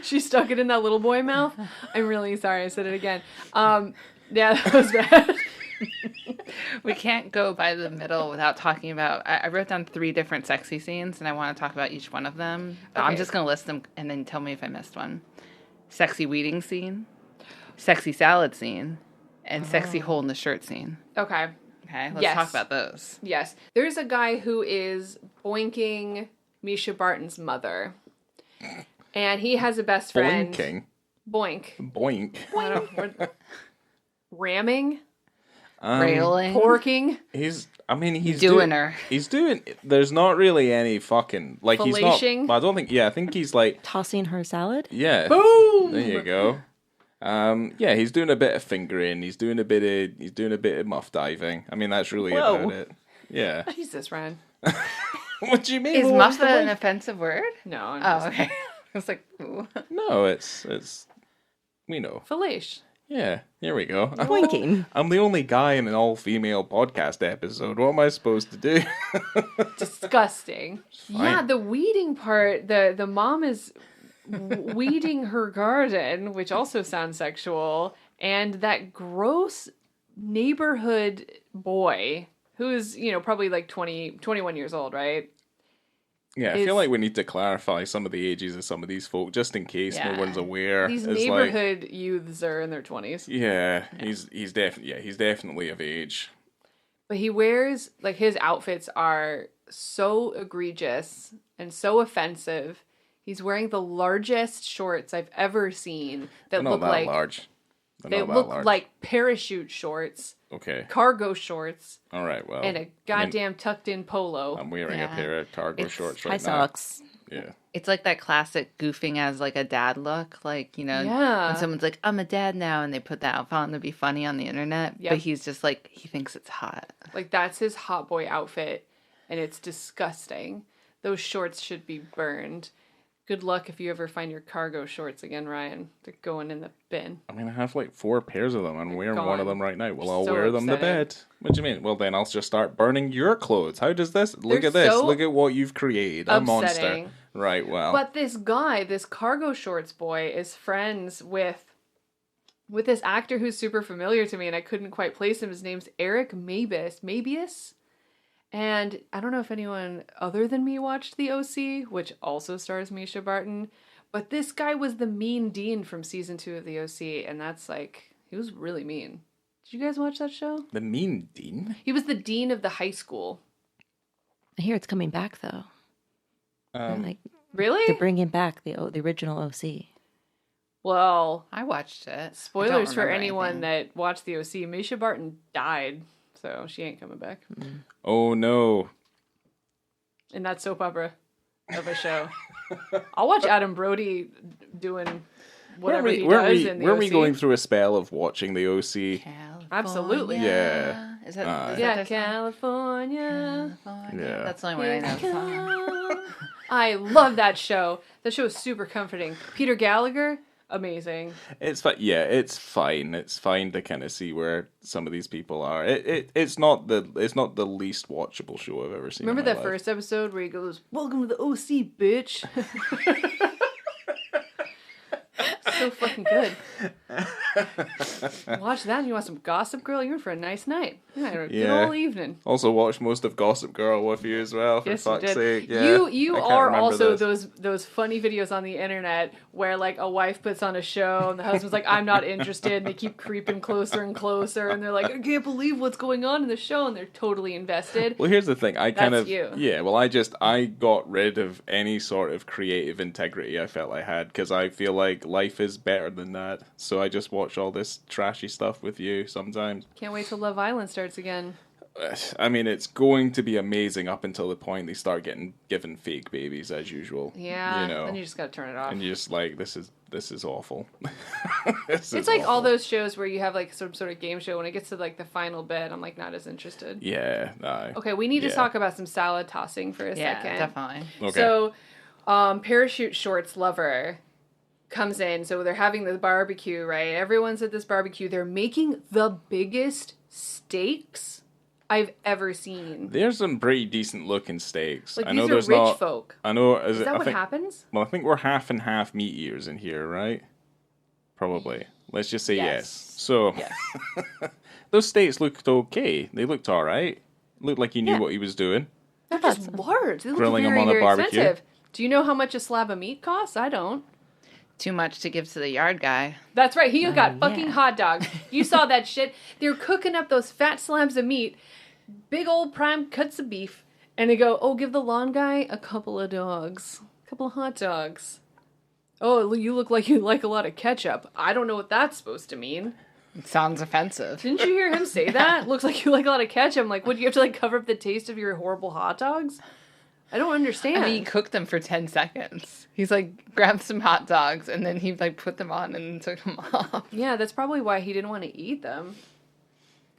She stuck it in that little boy mouth. I'm really sorry I said it again. Yeah, that was bad. We can't go by the middle without talking about. I wrote down 3 different sexy scenes, and I want to talk about each one of them. But I'm Okay. just going to list them and then tell me if I missed one. Sexy weeding scene, sexy salad scene, and sexy hole in the shirt scene. Okay. Okay, let's Yes. talk about those. Yes. There's a guy who is boinking Misha Barton's mother. And he has a best friend. Boinking. Boink. Boink. I don't- we're- Ramming? Railing. Porking? He's Doing her. He's doing. There's not really any fucking like he's Fellation? not. But I don't think. Yeah, I think he's like. Tossing her salad? Yeah. Boom! There you go. Yeah, he's doing a bit of fingering. He's doing a bit of muff diving. I mean, that's really Whoa. about it. Yeah. Jesus, Ryan. What do you mean? Is Well, what's muff the an point? offensive word? No, I'm Oh, just okay. I was like, ooh. No, it's we know. Fellation. Yeah, here we go. Winking. I'm the only guy in an all-female podcast episode. What am I supposed to do? Disgusting. Yeah, the weeding part, the mom is weeding her garden, which also sounds sexual, and that gross neighborhood boy who is, probably like 21 years old, right? Yeah, I is- feel like we need to clarify some of the ages of some of these folk, just in case no Yeah. one's aware. These It's neighborhood youths are in their 20s. yeah, he's definitely of age. But he wears, like, his outfits are so egregious and so offensive. He's wearing the largest shorts I've ever seen They're that not look that like large. They're they not that look large. like parachute shorts, Okay. cargo shorts, All right. Well. and a goddamn tucked-in polo. I'm wearing a Yeah. pair of cargo It's shorts High right now. socks. Yeah. It's like that classic goofing as like a dad look, like, Yeah. when someone's like, I'm a dad now, and they put that outfit on to be funny on the internet, Yep. but he's just like, he thinks it's hot. Like, that's his hot boy outfit, and it's disgusting. Those shorts should be burned. Good luck if you ever find your cargo shorts again, Ryan. They're going in the bin. I mean, I have like 4 pairs of them. I'm wearing one gone. of them right now. Well, I'll So wear them to upsetting. bed. What do you mean? Well, then I'll just start burning your clothes. How does this? Look They're at this. so Look at what you've created. A monster. upsetting. Right. Well. But this guy, this cargo shorts boy, is friends with this actor who's super familiar to me, and I couldn't quite place him. His name's Eric Mabius. And I don't know if anyone other than me watched The OC, which also stars Misha Barton. But this guy was the mean dean from season 2 of The OC, and that's like, he was really mean. Did you guys watch that show? The mean dean. He was the dean of the high school. I hear it's coming back though. Like Really? they're bringing back the original OC. Well, I watched it. I don't spoilers for remember anyone anything. that watched The OC. Misha Barton died, so she ain't coming back. Oh no. In that soap opera of a show. I'll watch Adam Brody doing whatever he does in The weren't OC. we going through a spell of watching the OC? Absolutely. Yeah. Is that Yeah, their song? California. California. Yeah. That's the only one I know. the song. I love that show. That show is super comforting. Peter Gallagher, amazing. It's fine. Yeah, it's fine. It's fine to kind of see where some of these people are. It's not the least watchable show I've ever seen. Remember in my that life. first episode where he goes, "Welcome to the OC, bitch." So fucking good. Watch that and you want some Gossip Girl, you're in for a nice night. You had a good Yeah. old evening. Also watched most of Gossip Girl with you as well, for Yes, you fuck's did. sake. Yeah, You I can't are remember also this. those funny videos on the internet where like a wife puts on a show and the husband's like, "I'm not interested," and they keep creeping closer and closer and they're like, "I can't believe what's going on in the show," and they're totally invested. Well, here's the thing. I kind That's of you. yeah. Well, I got rid of any sort of creative integrity I felt I had because I feel like life is better than that. So I just watch all this trashy stuff with you sometimes. Can't wait till Love Island starts again. I mean, it's going to be amazing up until the point they start getting given fake babies as usual. Yeah, you know, then you just gotta turn it off. and you're just like, this is awful. It's like all those shows where you have like some sort of game show. When it gets to like the final bit, I'm like not as interested. Yeah. Okay, we need to Yeah. talk about some salad tossing for a Yeah, second. definitely. Okay. So, parachute shorts lover comes in. So they're having the barbecue, right? Everyone's at this barbecue. They're making the biggest steaks I've ever seen. There's some pretty decent looking steaks. Like I know these are there's rich not. folk. I know. Is that I what think, happens? Well, I think we're half and half meat eaters in here, right? Probably. Let's just say yes. So Yes. those steaks looked okay. They looked all right. Looked like he knew Yeah. what he was doing. They're just large. They look Grilling 'em very, on a very barbecue. expensive. Do you know how much a slab of meat costs? I don't. Too much to give to the yard guy. That's right. He got fucking yeah. hot dogs. You saw that shit. They're cooking up those fat slabs of meat, big old prime cuts of beef, and they go, "Oh, give the lawn guy a couple of dogs, a couple of hot dogs." Oh, you look like you like a lot of ketchup. I don't know what that's supposed to mean. It sounds offensive. Didn't you hear him say that? Looks like you like a lot of ketchup. I'm like, what, do you have to like cover up the taste of your horrible hot dogs? I don't understand. I mean, he cooked them for 10 seconds. He's like, grabbed some hot dogs and then he like put them on and took them off. Yeah, that's probably why he didn't want to eat them.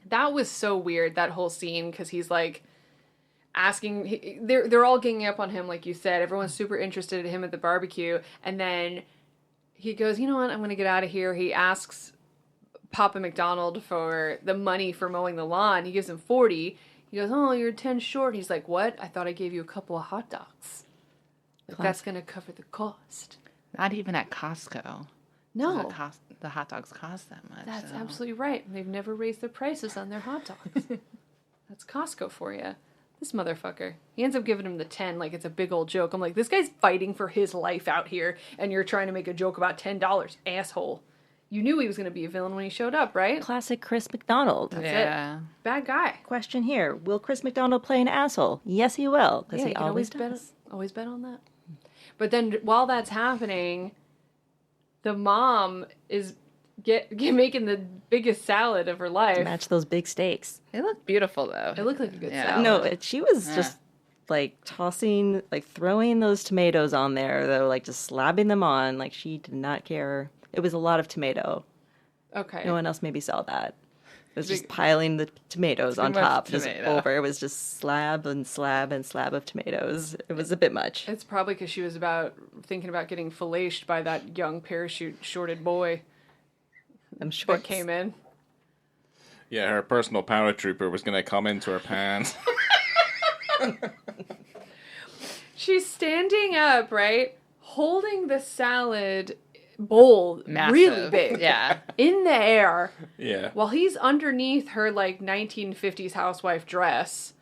That was so weird, that whole scene, because he's like asking, they're all ganging up on him, like you said. Everyone's super interested in him at the barbecue. And then he goes, "You know what, I'm going to get out of here." He asks Papa McDonald for the money for mowing the lawn. He gives him 40. He goes, "Oh, you're 10 short." He's like, "What? I thought I gave you a couple of hot dogs. Like, that's going to cover the cost." Not even at Costco. No. The hot dogs cost that much. That's so. absolutely right. They've never raised their prices on their hot dogs. That's Costco for you. This motherfucker. He ends up giving him the 10 like it's a big old joke. I'm like, this guy's fighting for his life out here, and you're trying to make a joke about $10. Asshole. You knew he was going to be a villain when he showed up, right? Classic Chris McDonald. That's Yeah. it. Bad guy. Question here: will Chris McDonald play an asshole? Yes, he will, because Yeah, he you can always bet, does. always bet on that. But then while that's happening, the mom is making the biggest salad of her life. Match those big steaks. They look beautiful though. It looked like a good Yeah. salad. No, she was Yeah. just like tossing, like throwing those tomatoes on there, though, like just slapping them on. Like she did not care. It was a lot of tomato. Okay. No one else maybe saw that. It was just Big- piling the tomatoes on much top, just tomato. over. It was just slab and slab and slab of tomatoes. It was a bit much. It's probably because she was thinking about getting filleted by that young parachute shorted boy I'm sure. that came in. Yeah, her personal paratrooper was going to come into her pants. She's standing up, right? Holding the salad bowl Massive. really big. Yeah. In the air. Yeah. While he's underneath her like 1950s housewife dress,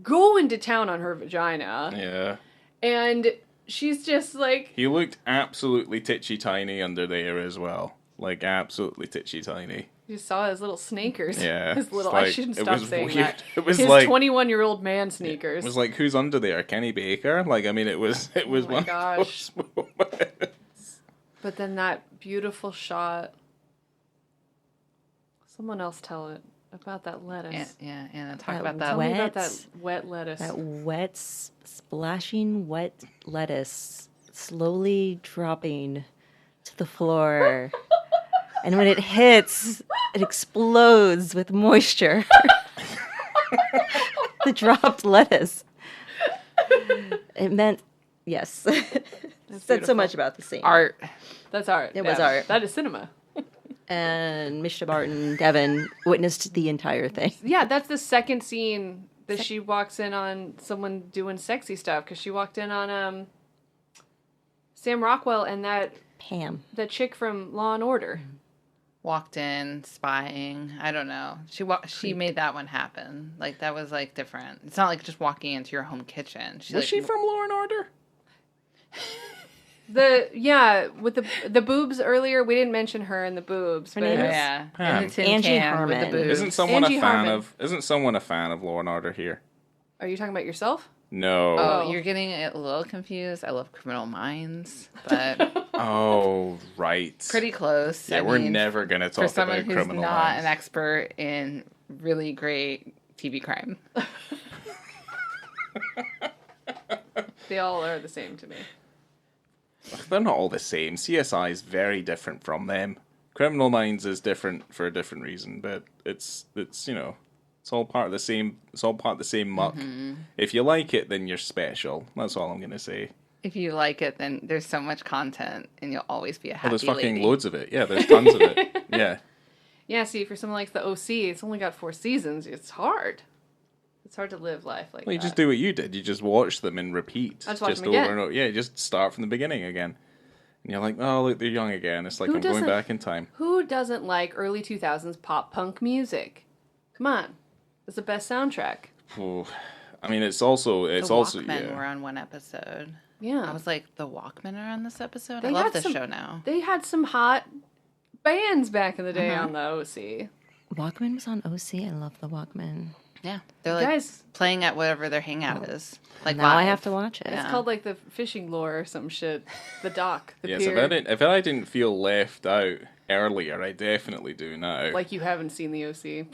going to town on her vagina. Yeah. And she's just like, He looked absolutely titchy tiny under there as well. Like, absolutely titchy tiny. you saw his little sneakers. Yeah. His little, It's like- I shouldn't it stop was saying weird. that. It was his like 21-year-old man sneakers. It was like, who's under there? Kenny Baker? Like, I mean, it was my one gosh. of those moments. But then that beautiful shot. Someone else tell it about that lettuce. Yeah, Anna, talk That about Tell that. me about Wet. that wet lettuce. That wet, splashing wet lettuce slowly dropping to the floor. And when it hits, it explodes with moisture. The dropped lettuce. It meant, yes. Said so beautiful. much about the scene. Art. That's art. It was art. That is cinema. And Misha Barton, Devin, witnessed the entire thing. Yeah, that's the second scene that she walks in on someone doing sexy stuff, because she walked in on Sam Rockwell and that Pam. chick from Law and Order. Walked in, spying. I don't know. She made that one happen. Like, that was, like, different. It's not like just walking into your home kitchen. Was she from Law and Order? With the boobs earlier, we didn't mention her in the boobs. Her But name is Yeah. Pam. In the tin Angie can with the Harmon. boobs. Isn't someone Angie a fan Harmon. of? Isn't someone a fan of Law and Order here? Are you talking about yourself? No. Oh, you're getting a little confused. I love Criminal Minds, but Oh, right. pretty close. Yeah, I we're mean, never gonna for talk someone about who's Criminal not Minds. an expert in really great TV crime. They all are the same to me. They're not all the same. CSI is very different from them. Criminal Minds is different for a different reason, but it's it's all part of the same. It's all part of the same muck. If you like it, then you're special. That's all I'm gonna say. If you like it, then there's so much content, and you'll always be a happy Well, there's fucking lady. loads of it. Yeah, there's tons of it. Yeah. Yeah, see, for someone like the OC, it's only got 4 seasons. It's hard. It's hard to live life like Well, you that. just do what you did. You just watch them and repeat. I just watch just them over again. and over. Yeah, you just start from the beginning again. And you're like, oh, look, they're young again. It's like Who I'm going doesn't- back in time. Who doesn't like early 2000s pop punk music? Come on. It's the best soundtrack. Ooh. I mean, it's also The also Walkmen were yeah. on one episode. Yeah. I was like, the Walkmen are on this episode? They I love had this some- show now. They had some hot bands back in the day on the OC. Walkman was on OC. I love the Walkman. Yeah. They're like Guys, playing at whatever their hangout is. Like Now I live. have to watch it. it's Yeah. called like the fishing lure or some shit. The dock. The Yes, pier. if I didn't feel left out earlier, I definitely do now. Like you haven't seen the OC.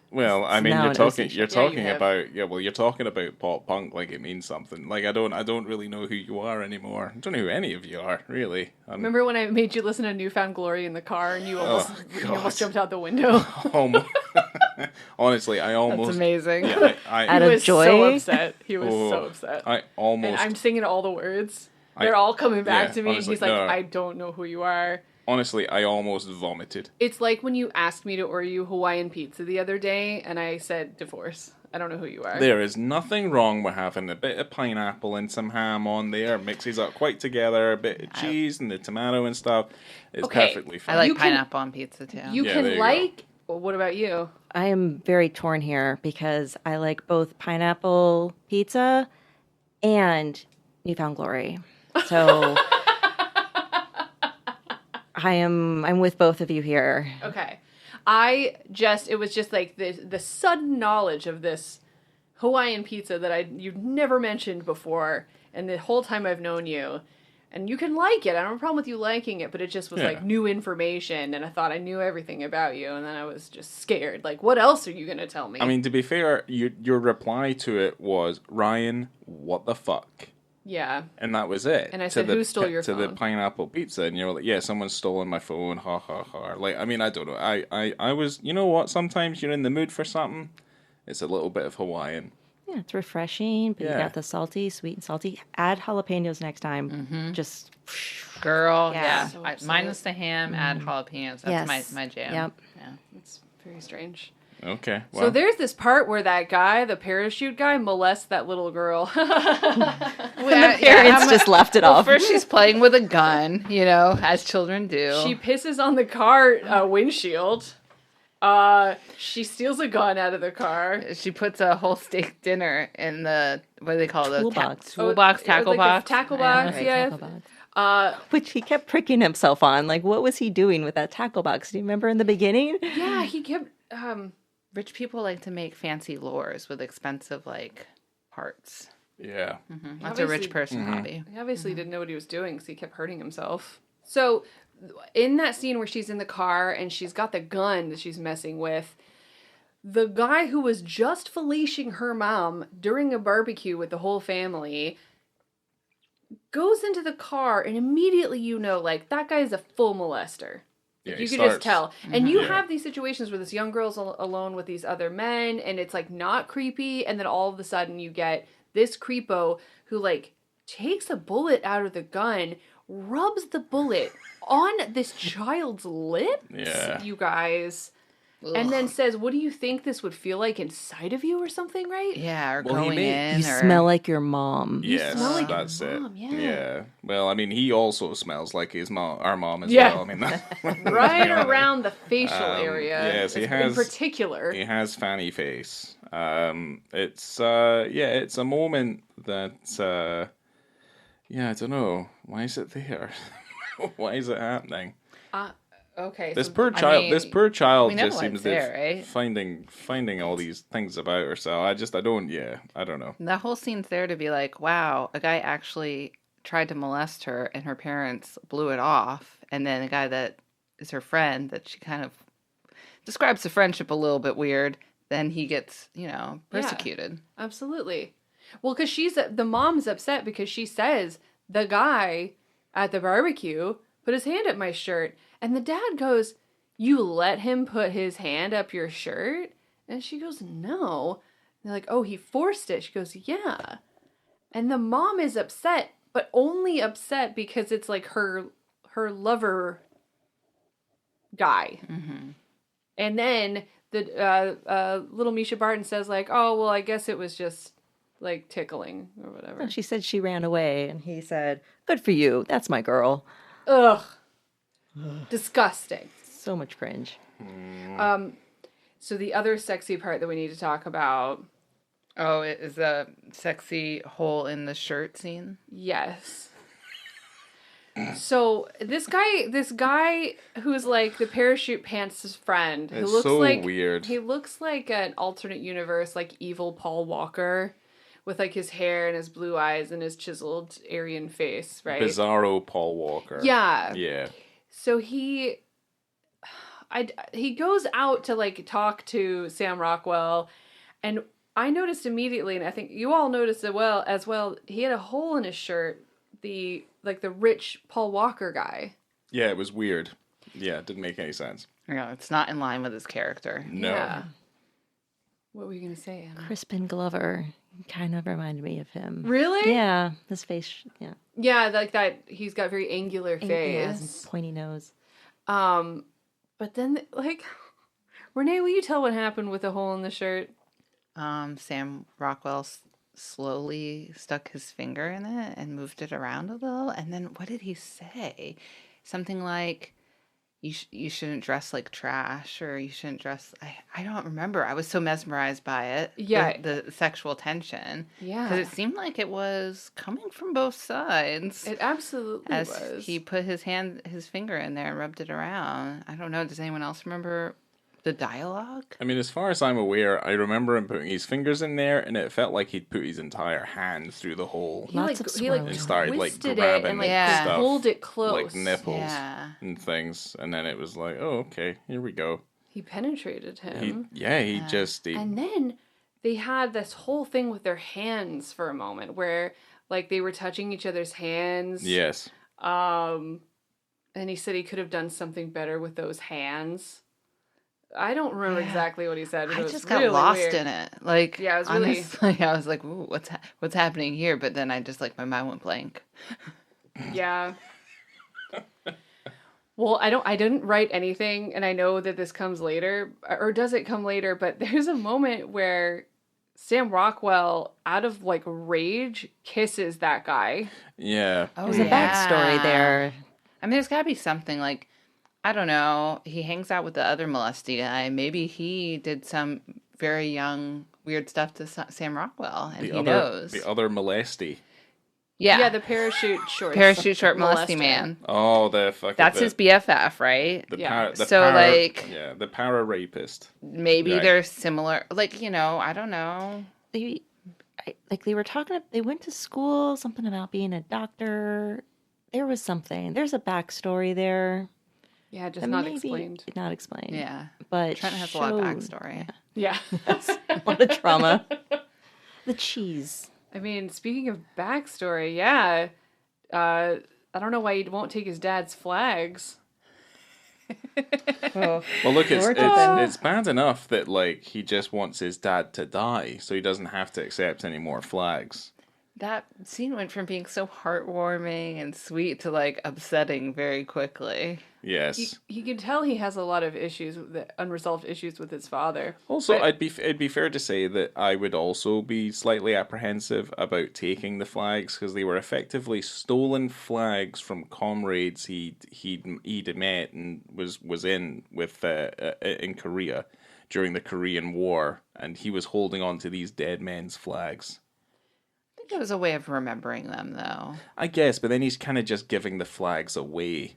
Well, I mean, now you're an talking OC show. you're Yeah, you talking have. about you're talking about pop punk like it means something. Like I don't really know who you are anymore. I don't know who any of you are really. Remember when I made you listen to Newfound Glory in the car and you almost, God. almost jumped out the window? Honestly, I That's almost amazing. yeah, Out He of was joy? so upset. He was Oh, so upset. I And almost I'm singing all the words. They're all coming back yeah, to me. honestly, He's like, no. I don't know who you are. honestly I almost vomited. It's like when you asked me to order you Hawaiian pizza the other day, and I said divorce. I don't know who you are. There is nothing wrong with having a bit of pineapple and some ham on there, mixes up quite together, a bit of cheese and the tomato and stuff. It's Okay, perfectly I fine. like You can- pineapple on pizza too. You Yeah, there can you go. like. Well, what about you? I am very torn here because I like both pineapple pizza and Newfound Glory. So I'm with both of you here. Okay. It was just like the sudden knowledge of this Hawaiian pizza that you've never mentioned before, and the whole time I've known you. And you can like it. I don't have a problem with you liking it, but it just was Yeah. like new information, and I thought I knew everything about you, and then I was just scared. Like, what else are you going to tell me? I mean, to be fair, your reply to it was, Ryan, what the fuck? yeah. And that was it. And I To said, the "Who stole your to the phone?" pineapple pizza, and you were like, yeah, someone's stolen my phone, ha ha ha. Like, I mean, I don't know. I was, you know what? Sometimes you're in the mood for something. It's a little bit of Hawaiian. Yeah, it's refreshing, but Yeah. you got the salty, sweet and salty. Add jalapenos next time. Mm-hmm. Just Girl, Yeah. yeah. So Minus upset. the ham, add jalapenos. That's Yes. my jam. Yep. Yeah. It's very strange. Okay. Well, So there's this part where that guy, the parachute guy, molests that little girl. parents just left it off. First, she's playing with a gun, as children do. She pisses on the car windshield. She steals a gun out of the car. She puts a whole steak dinner in the, what do they call it? Toolbox. Toolbox, Oh, tackle like the box. tackle box, Right, yeah. tackle box. Which he kept pricking himself on. Like, what was he doing with that tackle box? Do you remember in the beginning? Yeah, he kept. Rich people like to make fancy lures with expensive, parts. yeah. That's a rich Obviously- person hobby. He obviously didn't know what he was doing because he kept hurting himself. So, in that scene where she's in the car and she's got the gun that she's messing with, the guy who was just fellatiing her mom during a barbecue with the whole family goes into the car, and immediately that guy is a full molester. Yeah, You he could starts- just tell. And you Yeah. have these situations where this young girl's alone with these other men, and it's like not creepy, and then all of a sudden you get this creepo who like takes a bullet out of the gun, rubs the bullet on this child's lips, Yeah. you guys, and then says, "What do you think this would feel like inside of you, or something?" Right? Yeah, or Well, he going made- in. You or... smell like your mom. Yes, smell like your that's mom, it. yeah. Well, I mean, he also smells like his mom, our mom as Yeah. well. I mean, that, Right you know, around the facial area. yes, he in has- particular. He has fanny face. It's it's a moment that I don't know. Why is it there? Why is it happening? Okay. This so poor I child. mean, This poor child we know just why seems it's to there, right? finding all these things about herself. I don't. Yeah, I don't know. The whole scene's there to be like, wow, a guy actually tried to molest her and her parents blew it off. And then a guy that is her friend that she kind of describes the friendship a little bit weird, then he gets, persecuted. Absolutely. Well, because the mom's upset because she says the guy at the barbecue put his hand up my shirt, and the dad goes, "You let him put his hand up your shirt?" And she goes, "No." And they're like, "Oh, he forced it." She goes, "Yeah." And the mom is upset, but only upset because it's like her lover guy. Mm-hmm. And then the little Misha Barton says like, "Oh, well, I guess it was just like tickling or whatever." And she said she ran away, and he said, "Good for you. That's my girl." Ugh. Disgusting. So much cringe. So the other sexy part that we need to talk about, Oh, it is a sexy hole in the shirt scene. yes. So this guy who's like the parachute pants' friend, who It's looks so like weird. He looks like an alternate universe, like evil Paul Walker, with like his hair and his blue eyes and his chiseled Aryan face, right? Bizarro Paul Walker. Yeah. Yeah. So he goes out to like talk to Sam Rockwell, and I noticed immediately, and I think you all noticed as well. He had a hole in his shirt. The rich Paul Walker guy. Yeah, it was weird. Yeah, it didn't make any sense. Yeah, it's not in line with his character. No. Yeah. What were you gonna say, Anna? Crispin Glover kind of reminded me of him. Really? Yeah, his face. Yeah, Yeah, like that. He's got very angular yeah, face. pointy nose. But then like, Renee, will you tell what happened with the hole in the shirt? Sam Rockwell slowly stuck his finger in it and moved it around a little. And then what did he say? Something like, you shouldn't dress like trash, or you shouldn't dress... I don't remember. I was so mesmerized by it. Yeah. The sexual tension. Yeah. Because it seemed like it was coming from both sides. It absolutely as was. he put his finger in there and rubbed it around. I don't know. Does anyone else remember the dialogue? I mean, as far as I'm aware, I remember him putting his fingers in there, and it felt like he'd put his entire hand through the hole. Lots of swirling. And started, like, twisted grabbing it and like Yeah. stuff, pulled it close. like nipples Yeah. and things, and then it was like, oh, okay, here we go. He penetrated him. He And then they had this whole thing with their hands for a moment where like they were touching each other's hands. yes. And he said he could have done something better with those hands. I don't remember exactly what he said. But I it was just got really lost weird. in it. Like, Yeah, it was really- honestly, I was like, "Ooh, what's happening here?" But then I just my mind went blank. Yeah. Well, I didn't write anything, and I know that this comes later, or does it come later? But there's a moment where Sam Rockwell, out of like rage, kisses that guy. Yeah. Oh, There's a backstory there. I mean, there's got to be something like, I don't know. He hangs out with the other molesty guy. Maybe he did some very young weird stuff to Sam Rockwell, and he knows. The other molesty. Yeah, the parachute short. Parachute short molesty man. Oh, the fucking... That's his BFF, right? Yeah. The para rapist. Maybe Right. they're similar. Like, I don't know. They were talking. They went to school. Something about being a doctor. There was something. There's a backstory there. Yeah, just that not maybe- explained. Not explained. Yeah. But Trent has a lot of showed backstory. Yeah. a lot of trauma. The cheese. I mean, speaking of backstory, yeah. I don't know why he won't take his dad's flags. Oh. Well, look, Lord Tippin. it's bad enough that like he just wants his dad to die, so he doesn't have to accept any more flags. That scene went from being so heartwarming and sweet to like upsetting very quickly. Yes. You can tell he has a lot of issues, unresolved issues with his father. Also, But- it'd be fair to say that I would also be slightly apprehensive about taking the flags because they were effectively stolen flags from comrades he'd met and was in with in Korea during the Korean War, and he was holding on to these dead men's flags. I think it was a way of remembering them, though. I guess, but then he's kind of just giving the flags away.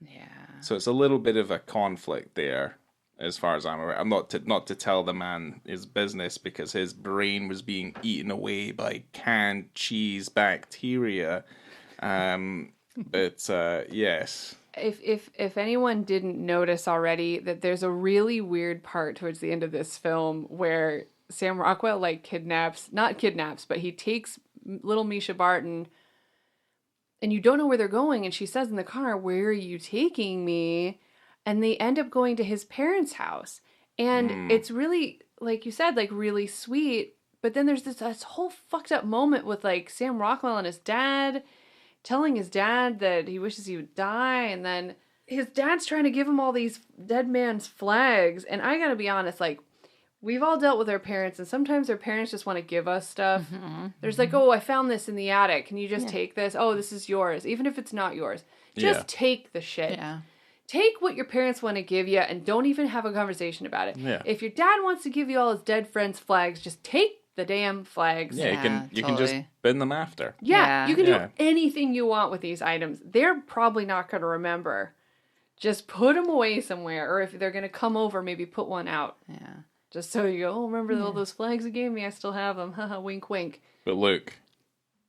Yeah. So it's a little bit of a conflict there, as far as I'm aware. I'm not to tell the man his business because his brain was being eaten away by canned cheese bacteria. But yes, If anyone didn't notice already, that there's a really weird part towards the end of this film where Sam Rockwell like not kidnaps, but he takes little Misha Barton, and you don't know where they're going, and she says in the car, "Where are you taking me?" And they end up going to his parents' house, and it's really, like you said, like really sweet. But then there's this whole fucked up moment with like Sam Rockwell and his dad telling his dad that he wishes he would die, and then his dad's trying to give him all these dead man's flags. And I gotta be honest, like, we've all dealt with our parents, and sometimes our parents just want to give us stuff. There's like, oh, I found this in the attic. Can you just take this? Oh, this is yours. Even if it's not yours. Just take the shit. Yeah. Take what your parents want to give you and don't even have a conversation about it. Yeah. If your dad wants to give you all his dead friends' flags, just take the damn flags. yeah, you can just totally. bin them after. Yeah, Yeah. you can Yeah. do anything you want with these items. They're probably not going to remember. Just put them away somewhere. Or if they're going to come over, maybe put one out. Yeah. Just so you go, oh, remember all those flags you gave me? I still have them. Haha, wink, wink. But look,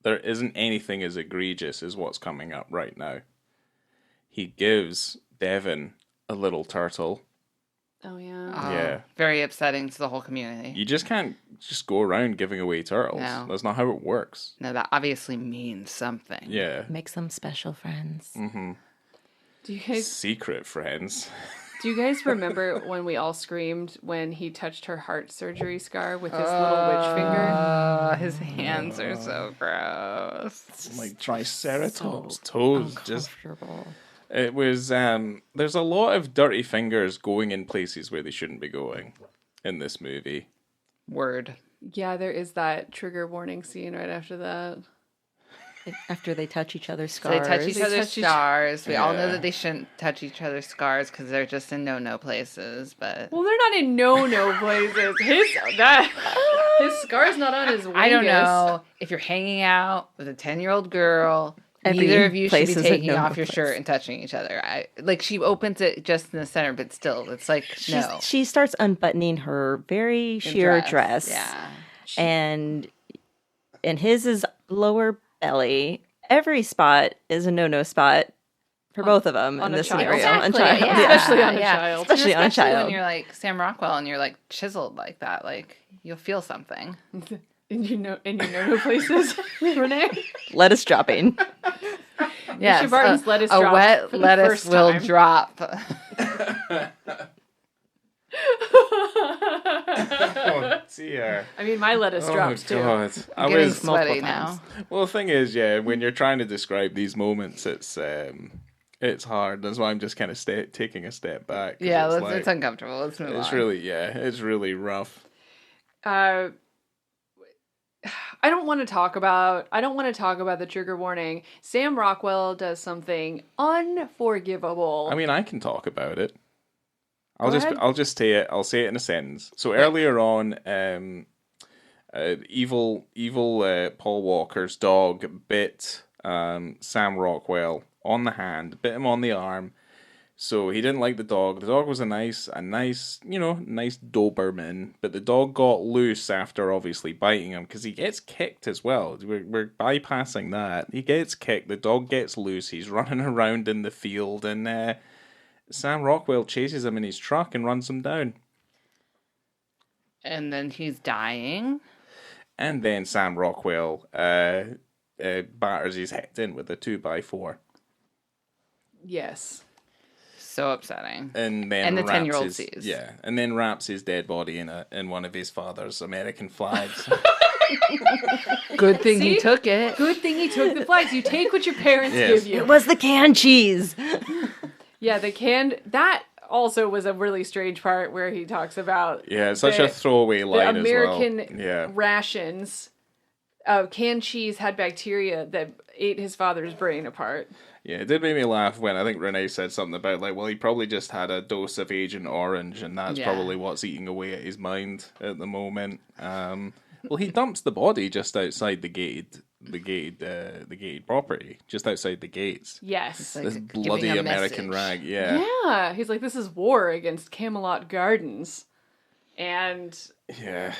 there isn't anything as egregious as what's coming up right now. He gives Devon a little turtle. Oh, yeah. Oh, Yeah. Very upsetting to the whole community. You just can't just go around giving away turtles. No. That's not how it works. No, that obviously means something. Yeah. Make some special friends. Do you guys Secret friends. remember when we all screamed when he touched her heart surgery scar with his little witch finger? His hands are so gross. Like Triceratops toes. Just Comfortable. it was there's a lot of dirty fingers going in places where they shouldn't be going in this movie. Word. Yeah, there is that trigger warning scene right after that. After they touch each other's So they scars. touch each They other's touch each- scars. We all know Yeah. that they shouldn't touch each other's scars because they're just in no places. But Well, they're not in no places. His scar's not on his wingus. I don't know if you're hanging out with a 10-year-old girl. Every Neither of you should place be is a taking no-no off your place. shirt and touching each other. Like she opens it just in the center, but still, it's like no. She starts unbuttoning her very sheer dress. Yeah. And his is lower belly. Every spot is a no-no spot for both of them in on a this child. scenario. Exactly, On child. yeah. Especially on a Yeah. child. Especially on a child. when you're like Sam Rockwell and you're like chiseled like that, like you'll feel something. In your no places, Renee. Lettuce dropping. Yes, Barton's lettuce a dropped wet for the lettuce first will time. drop. Oh dear. I mean, my lettuce drops too. God. I Getting was sweaty multiple now. times. well. The thing is, yeah, when you're trying to describe these moments, it's hard. That's why I'm just kind of taking a step back. 'cause Yeah, it's, it's uncomfortable. Let's move it's on. it's really rough. I don't want to talk about the trigger warning. Sam Rockwell does something unforgivable. I mean, I can talk about it. Go ahead. I'll just say it. I'll say it in a sentence. So earlier on, evil Paul Walker's dog bit Sam Rockwell on the hand, bit him on the arm. So he didn't like the dog. The dog was a nice Doberman, but the dog got loose after obviously biting him because he gets kicked as well. We're bypassing that. He gets kicked. The dog gets loose. He's running around in the field, and Sam Rockwell chases him in his truck and runs him down. And then he's dying. And then Sam Rockwell batters his head in with a 2x4. yes. So upsetting. And then And the wraps 10-year-old his- sees. Yeah, and then wraps his dead body in one of his father's American flags. Good thing he See? took it. Good thing he took the flags. You take what your parents Yes. give you. It was the canned cheese. Yeah, the canned. That also was a really strange part where he talks about Yeah, it's such a throwaway the line American as well. Yeah. rations. Canned cheese had bacteria that ate his father's brain apart. Yeah, it did make me laugh when I think Renee said something about, like, well, he probably just had a dose of Agent Orange, and that's Yeah. probably what's eating away at his mind at the moment. Well, he dumps the body just outside the gated property, just outside the gates. Yes. Like This giving bloody a American message. rag, yeah. Yeah. He's like, this is war against Camelot Gardens. And Yeah.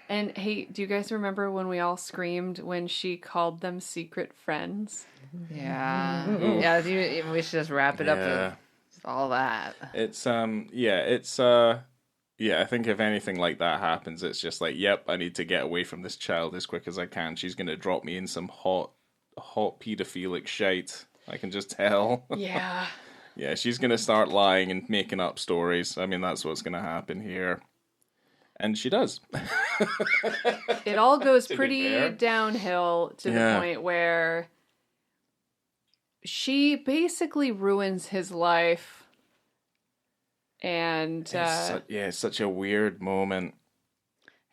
hey, do you guys remember when we all screamed when she called them secret friends? Yeah. Yeah, we should just wrap it up Yeah. with all that. It's yeah, I think if anything like that happens, it's just like, yep, I need to get away from this child as quick as I can. She's gonna drop me in some hot pedophilic shite. I can just tell. Yeah. Yeah, she's gonna start lying and making up stories. I mean, that's what's gonna happen here. And she does. It all goes be pretty fair. downhill to Yeah. the point where she basically ruins his life. And It's such a weird moment.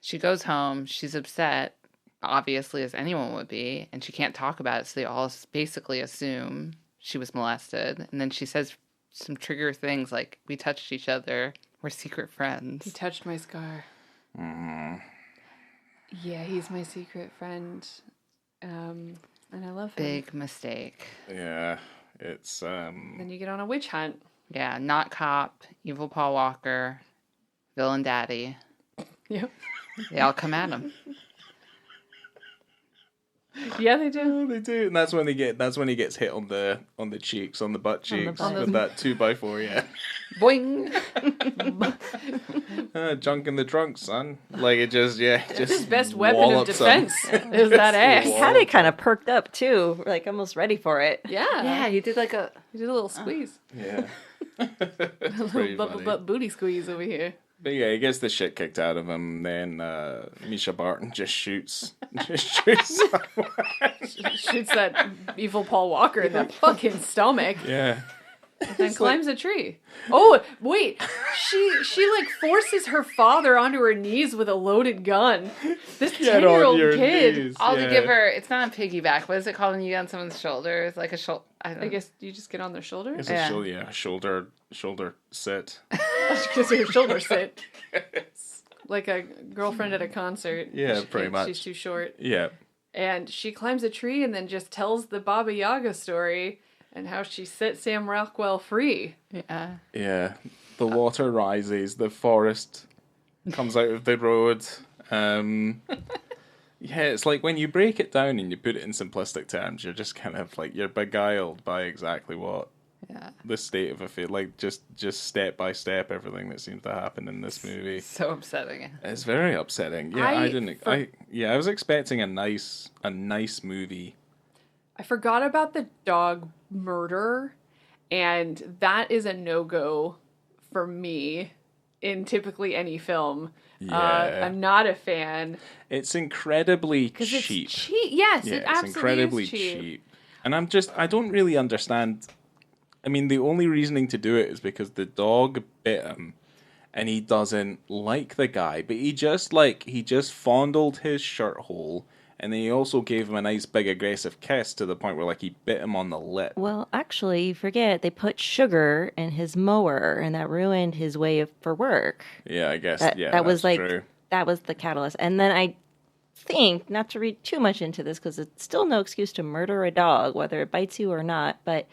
She goes home. She's upset, obviously, as anyone would be, and she can't talk about it, so they all basically assume she was molested. And then she says some trigger things like, we touched each other. We're secret he friends. touched my scar. Yeah, he's my secret friend. And I love him. Big mistake. Yeah, it's Then you get on a witch hunt. Yeah, not cop, evil Paul Walker, villain daddy. Yep. They all come at him. Yeah, they do. Oh, they do, and that's when he gets hit on the cheeks, on the butt cheeks butt. with that 2x4. Yeah, Boing! junk in the trunk, son. Like it just His best weapon of wallops him. defense is that ass. He had it kind of perked up too, like almost ready for it. Yeah. Yeah, he did like a... He did a little squeeze. Yeah. A Pretty little funny. butt booty squeeze over here. But yeah, he gets the shit kicked out of him. Then Misha Barton just shoots someone. Shoots that evil Paul Walker in the fucking stomach. Yeah. And climbs a tree. Oh, wait. She like forces her father onto her knees with a loaded gun. This Get on 10-year-old your kid. knees, All yeah. to give her... It's not a piggyback. What is it called when you get on someone's shoulders? Like a shoulder... I guess you just get on their shoulder. It's Yeah. a shoulder sit. Because her shoulder sit. Like a girlfriend at a concert. Yeah, She pretty thinks much. She's too short. Yeah. And she climbs a tree and then just tells the Baba Yaga story and how she set Sam Rockwell free. Yeah. Yeah. The water rises, the forest comes out of the road. Yeah, it's like when you break it down and you put it in simplistic terms, you're just kind of like, you're beguiled by exactly what Yeah. the state of affairs, like just step by step, everything that seems to happen in this movie. So upsetting. It's very upsetting. Yeah, I was expecting a nice movie. I forgot about the dog murder, and that is a no-go for me in typically any film. Yeah. I'm not a fan. It's incredibly Because cheap. it's cheap. Yes, Yeah, it it's absolutely incredibly is cheap. And I don't really understand. I mean, the only reasoning to do it is because the dog bit him, and he doesn't like the guy, but he just fondled his shirt hole, and then he also gave him a nice big aggressive kiss to the point where like he bit him on the lip. Well, actually, you forget they put sugar in his mower, and that ruined his way for work. Yeah, I guess. That was that's like true. that was the catalyst. And then I think, not to read too much into this, because it's still no excuse to murder a dog, whether it bites you or not. But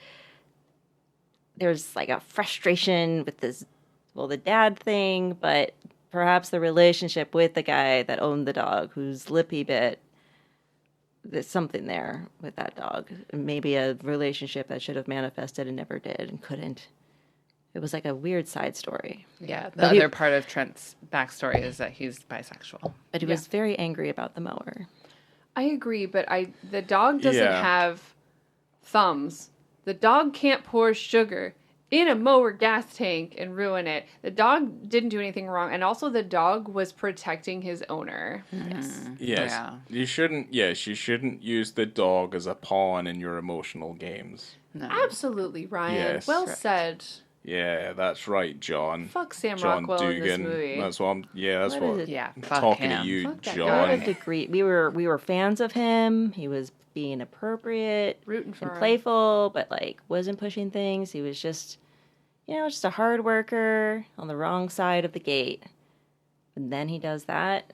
there's like a frustration with this, well, the dad thing, but perhaps the relationship with the guy that owned the dog, whose lip he bit. There's something there with that dog. Maybe a relationship that should have manifested and never did and couldn't. It was like a weird side story. Yeah. The But he- other part of Trent's backstory is that he's bisexual. But he was very angry about the mower. I agree, but the dog doesn't Yeah. have thumbs. The dog can't pour sugar. in a mower gas tank and ruin it. The dog didn't do anything wrong, and also the dog was protecting his owner. Yes. Yes. Yeah. You shouldn't. Yes, you shouldn't use the dog as a pawn in your emotional games. No. Absolutely, Ryan. Yes. Well Correct. said. Yeah, that's right, John. Fuck Sam John Rockwell in this Dugan. movie. That's what I'm. Yeah, that's What what. is it? Yeah. I'm Fuck talking him. to you, Fuck that To guy. a John. degree, we were fans of him. He was being appropriate Rooting for and him. playful, but like wasn't pushing things. He was just, just a hard worker on the wrong side of the gate. And then he does that.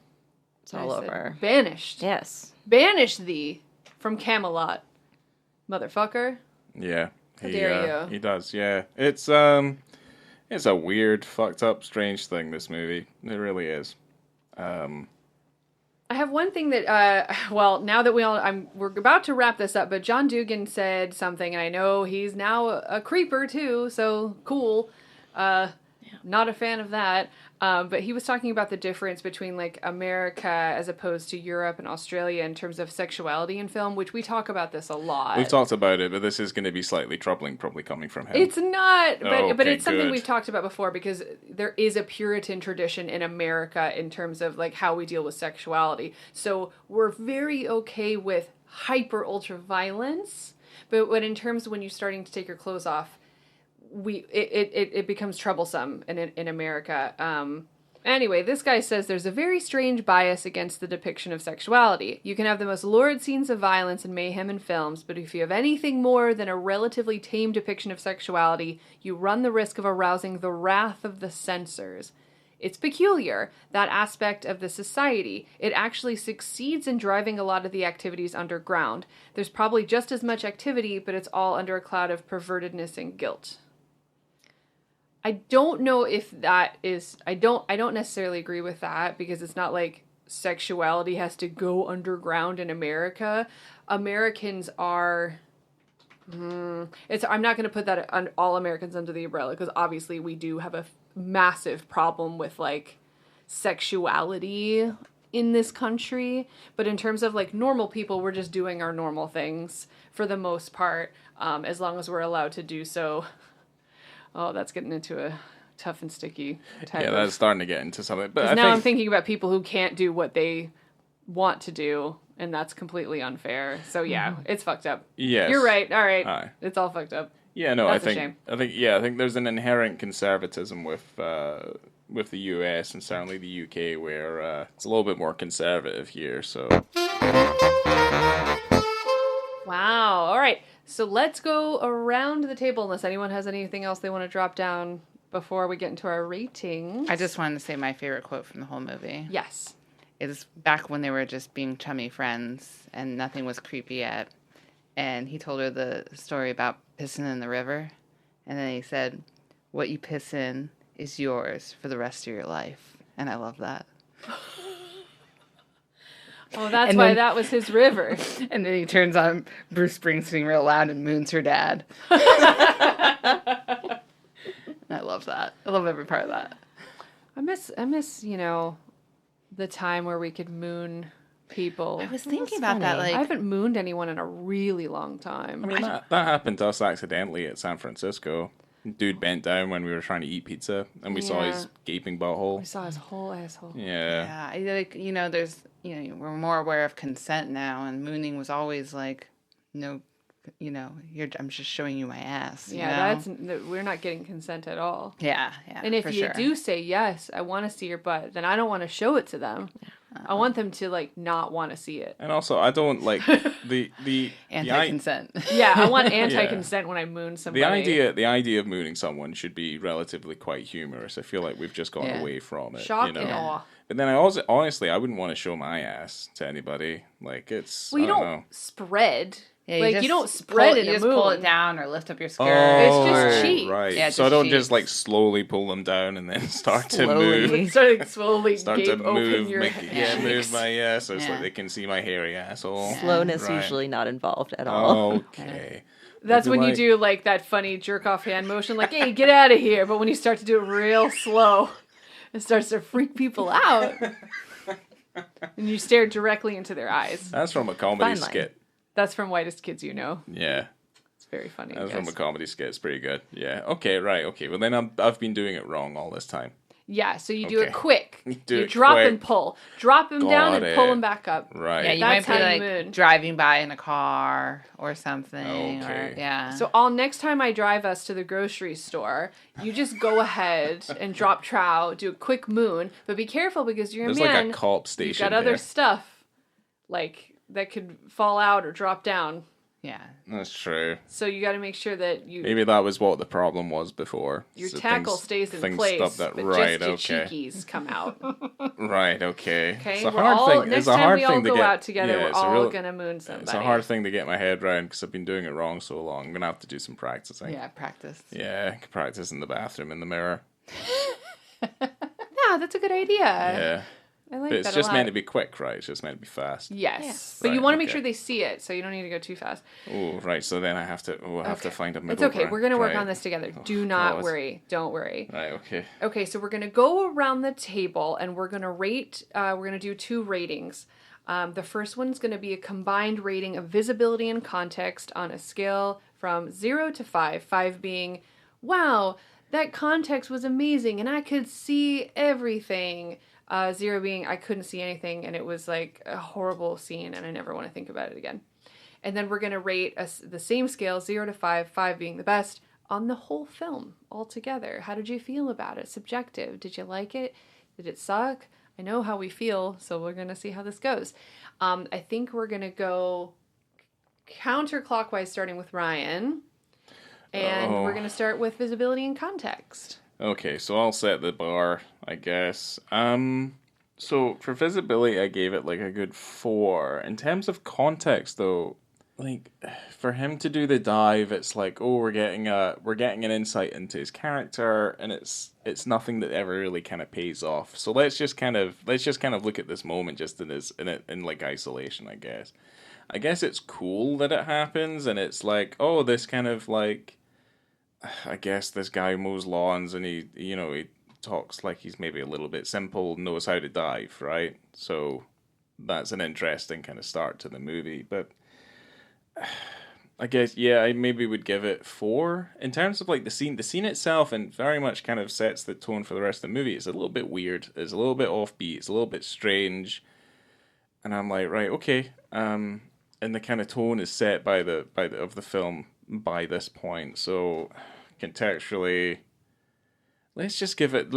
It's all I said, over. Banished. Yes. Banish thee from Camelot, motherfucker. Yeah. How dare you. He does. Yeah. It's a weird, fucked up, strange thing. This movie. It really is. I have one thing that, well, now that we're about to wrap this up, but John Dugan said something, and I know he's now a creeper too, so cool. Not a fan of that. But he was talking about the difference between like America as opposed to Europe and Australia in terms of sexuality in film, which we talk about this a lot. We've talked about it, but this is going to be slightly troubling, probably coming from him. It's not, but Okay, it's something good. we've talked about before because there is a Puritan tradition in America in terms of like how we deal with sexuality. So we're very okay with hyper ultra violence, but in terms of when you're starting to take your clothes off, it becomes troublesome in America. Anyway, this guy says there's a very strange bias against the depiction of sexuality. You can have the most lurid scenes of violence and mayhem in films, but if you have anything more than a relatively tame depiction of sexuality, you run the risk of arousing the wrath of the censors. It's peculiar, that aspect of the society. It actually succeeds in driving a lot of the activities underground. There's probably just as much activity, but it's all under a cloud of pervertedness and guilt. I don't know if that is... I don't necessarily agree with that, because it's not like sexuality has to go underground in America. Americans are... I'm not going to put that on all Americans under the umbrella, because obviously we do have a massive problem with like sexuality in this country, but in terms of like normal people, we're just doing our normal things for the most part, as long as we're allowed to do so. Oh, that's getting into a tough and sticky type Yeah, that's starting to get into something. But now I'm thinking about people who can't do what they want to do, and that's completely unfair. So yeah, it's fucked up. Yes. You're right. All right. Aye. It's all fucked up. Yeah, no, That's a I shame. think there's an inherent conservatism with the US and certainly the UK where it's a little bit more conservative here. So Wow. All right. So let's go around the table unless anyone has anything else they want to drop down before we get into our ratings. I just wanted to say my favorite quote from the whole movie. Yes. Is back when they were just being chummy friends and nothing was creepy yet. And he told her the story about pissing in the river. And then he said, what you piss in is yours for the rest of your life. And I love that. Oh, that's And why then- that was his river. And then he turns on Bruce Springsteen real loud and moons her dad. And I love that. I love every part of that. I miss, the time where we could moon people. I was thinking about that. funny. I Like, haven't mooned anyone in a really long time. I mean that happened to us accidentally at San Francisco. Dude bent down when we were trying to eat pizza, and we saw his Yeah. gaping I butthole. saw his whole asshole. Yeah. yeah, like, there's, we're more aware of consent now, and mooning was always like, no, I'm just showing you my ass. Yeah, we're not getting consent at all. yeah. And if for you sure. do say yes, I want to see your butt, then I don't want to show it to them. I want them to like not want to see it. And also, I don't like the anti-consent. Yeah, I want anti-consent when I moon somebody. the idea of mooning someone should be relatively quite humorous. I feel like we've just gone Yeah. away from it. Shock you know? and awe. But then I also honestly I wouldn't want to show my ass to anybody. Like it's Well, you I don't don't know. spread. Yeah, like you don't spread in you a just moon. pull it down or lift up your skirt. It's just cheeks. Right. Yeah, so I just don't just cheeks. like slowly pull them down and then start to Slowly. move. Start slowly Start gape to open move, your move cheeks. my so it's Yeah. like they can see my hairy asshole. Slowness Right. usually not involved at all. Okay. That's Maybe when you like- do like that funny jerk off hand motion, like, hey, get out of here. But when you start to do it real slow, it starts to freak people out. And you stare directly into their eyes. That's from a comedy Fine line. skit. That's from Whitest Kids You Know. Yeah. It's very funny. That's yes. from a comedy skit. It's pretty good. Yeah. Okay. Right. Okay. Well, then I've been doing it wrong all this time. Yeah, so you do Okay. it quick. Do You it drop quick. and pull. Drop him down Got and pull it. him back up. Right. Yeah, you That's might be how you like moon. driving by in a car or something. Okay. Or, yeah. So next time I drive us to the grocery store, you just go ahead and drop trow, do a quick moon, but be careful because you're a There's man. like a cop You've station got other there. stuff like that could fall out or drop down. yeah. That's true. So you got to make sure that Maybe that was what the problem was before. your So tackle things- stays in things place, stopped that. but Right. just your Okay. cheekies come out. Right. Okay. Okay, It's a we're hard all thing. next It's a time hard we all thing to go get out together. yeah, We're it's a all real- gonna moon somebody. It's a hard thing to get my head around because I've been doing it wrong so long. I'm gonna have to do some practicing. Yeah, practice. Yeah, I can practice in the bathroom in the mirror. Yeah, that's a good idea. Yeah. I like But it's that just a lot. meant to be quick, right? It's just meant to be fast. Yes, Yeah. but you Right, want to make okay. sure they see it, so you don't need to go too fast. Oh, right. So then I have to. Oh, I have to find a middle. It's okay. ground. We're gonna work Right. on this together. Do not God. worry. Don't worry. Right. Okay. Okay, so we're gonna go around the table and we're gonna rate. We're gonna do 2 ratings. The first one's gonna be a combined rating of visibility and context on a scale from 0 to 5. 5 being, wow, that context was amazing and I could see everything. 0 being, I couldn't see anything and it was like a horrible scene and I never want to think about it again. And then we're gonna rate the same scale, 0 to 5, 5 being the best, on the whole film altogether. How did you feel about it? Subjective. Did you like it? Did it suck? I know how we feel, so we're going to see how this goes. I think we're going to go counterclockwise starting with Ryan. And we're going to start with visibility and context. Okay, so I'll set the bar, I guess. So for visibility, I gave it like a good 4. In terms of context, though, like for him to do the dive, it's like, oh, we're getting an insight into his character, and it's nothing that ever really kind of pays off. So let's just kind of look at this moment just in like isolation, I guess. I guess it's cool that it happens, and it's like, oh, this kind of like, I guess this guy mows lawns, and he talks like he's maybe a little bit simple, knows how to dive, right? So that's an interesting kind of start to the movie, but I guess, yeah, I maybe would give it 4. In terms of like the scene itself, and very much kind of sets the tone for the rest of the movie. It's a little bit weird. It's a little bit offbeat. It's a little bit strange. And I'm like, right, okay. And the kind of tone is set by the film by this point. So contextually, let's just give it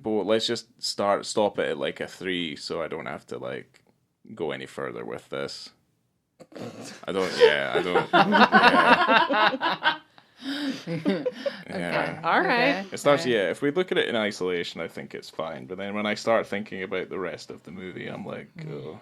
both. Let's just stop it at like a 3, so I don't have to like go any further with this. I don't. Yeah. Okay. All right. Okay. It starts. Yeah. If we look at it in isolation, I think it's fine. But then when I start thinking about the rest of the movie, I'm like, oh,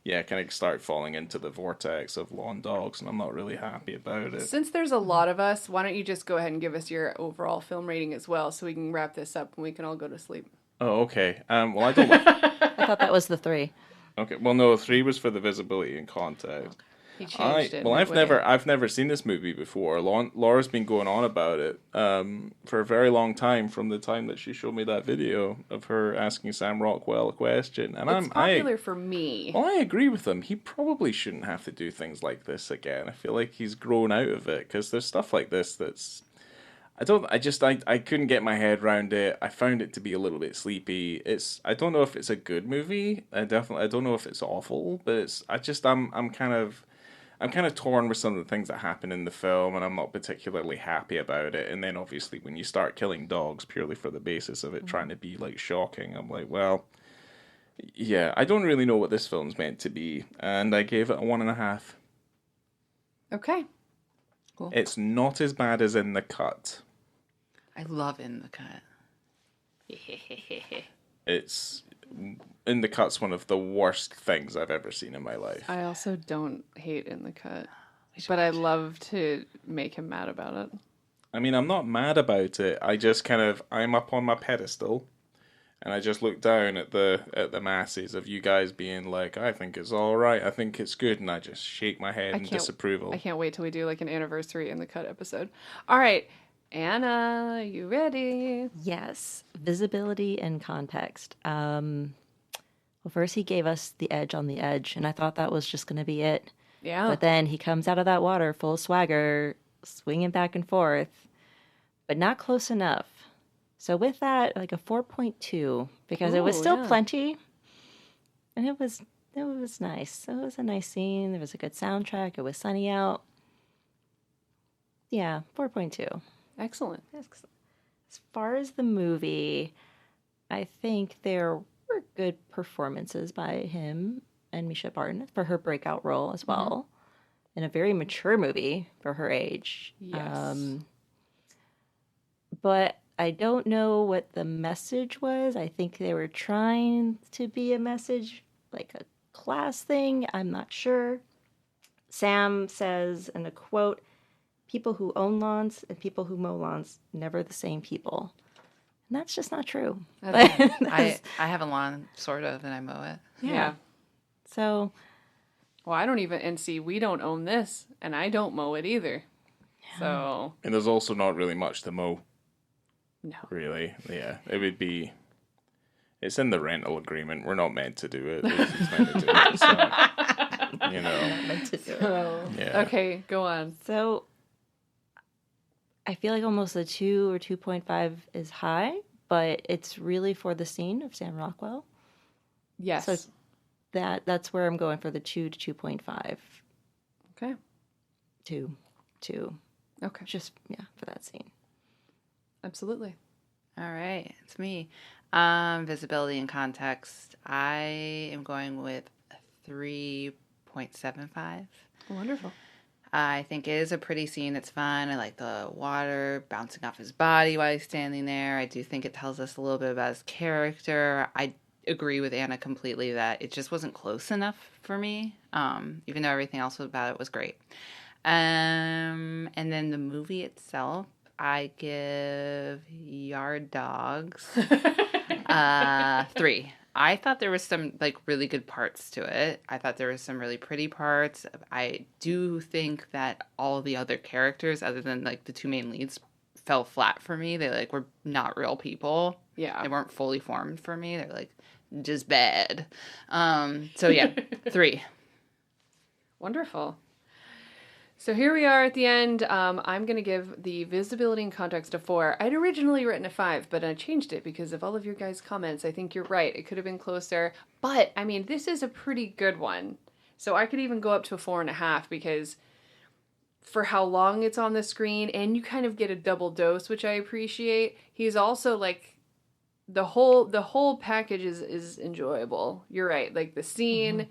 yeah, kind of start falling into the vortex of lawn dogs, and I'm not really happy about it. Since there's a lot of us, why don't you just go ahead and give us your overall film rating as well so we can wrap this up and we can all go to sleep. Oh, okay. Well, I don't. I thought that was the 3. Okay. Well, no, 3 was for the visibility and context. He changed it. I've midway. never seen this movie before. Laura's been going on about it for a very long time, from the time that she showed me that video of her asking Sam Rockwell a question. And It's popular for me. I agree with him. He probably shouldn't have to do things like this again. I feel like he's grown out of it, because there's stuff like this that's. I couldn't get my head around it. I found it to be a little bit sleepy. I don't know if it's a good movie. I don't know if it's awful, but I'm kind of torn with some of the things that happen in the film, and I'm not particularly happy about it. And then obviously when you start killing dogs purely for the basis of it trying to be like shocking, I'm like, well, yeah, I don't really know what this film's meant to be, and I gave it a 1.5. Okay. It's not as bad as In the Cut. I love In the Cut. It's In the Cut's one of the worst things I've ever seen in my life. I also don't hate In the Cut, but I love to make him mad about it. I mean, I'm not mad about it. I just I'm up on my pedestal, and I just look down at the masses of you guys being like, I think it's all right, I think it's good, and I just shake my head in disapproval. I can't wait till we do like an anniversary In the Cut episode. All right, Anna, you ready? Yes, visibility and context. Well, first he gave us the edge on the edge, and I thought that was just going to be it. Yeah. But then he comes out of that water full of swagger, swinging back and forth, but not close enough. So with that, like a 4.2, because it was Ooh, still yeah. plenty, and it was nice. It was a nice scene. There was a good soundtrack. It was sunny out. Yeah, 4.2. Excellent. As far as the movie, I think there were good performances by him and Misha Barton for her breakout role as well. In a very mature movie for her age. Yes. But I don't know what the message was. I think they were trying to be a message, like a class thing. I'm not sure. Sam says in a quote, "People who own lawns and people who mow lawns, never the same people." And that's just not true. I have a lawn, sort of, and I mow it. Yeah. So, Well, I don't even, and see, we don't own this, and I don't mow it either. So, And there's also not really much to mow, no. really. Yeah, it would be. It's in the rental agreement. We're not meant to do it. He's meant to do it. So, you know. So, Yeah. okay, go on. so I feel like almost a 2 or 2.5 is high, but it's really for the scene of Sam Rockwell. Yes. So that's where I'm going for the 2 to 2.5. Okay. 2. Okay. Just, yeah, for that scene. Absolutely. All right, it's me. Visibility and context. I am going with a 3.75. Wonderful. I think it is a pretty scene. It's fun. I like the water bouncing off his body while he's standing there. I do think it tells us a little bit about his character. I agree with Anna completely that it just wasn't close enough for me, even though everything else about it was great. And then the movie itself, I give Yard Dogs 3. I thought there was some like really good parts to it. I thought there was some really pretty parts. I do think that all the other characters, other than like the two main leads, fell flat for me. They like were not real people. Yeah. They weren't fully formed for me. They're like just bad. So yeah, 3. Wonderful. So here we are at the end. I'm going to give the visibility and context a 4. I'd originally written a 5, but I changed it because of all of your guys' comments. I think you're right. It could have been closer. But, I mean, this is a pretty good one. So I could even go up to a 4.5 because for how long it's on the screen, and you kind of get a double dose, which I appreciate. He's also, like, the whole package is enjoyable. You're right. Like, the scene...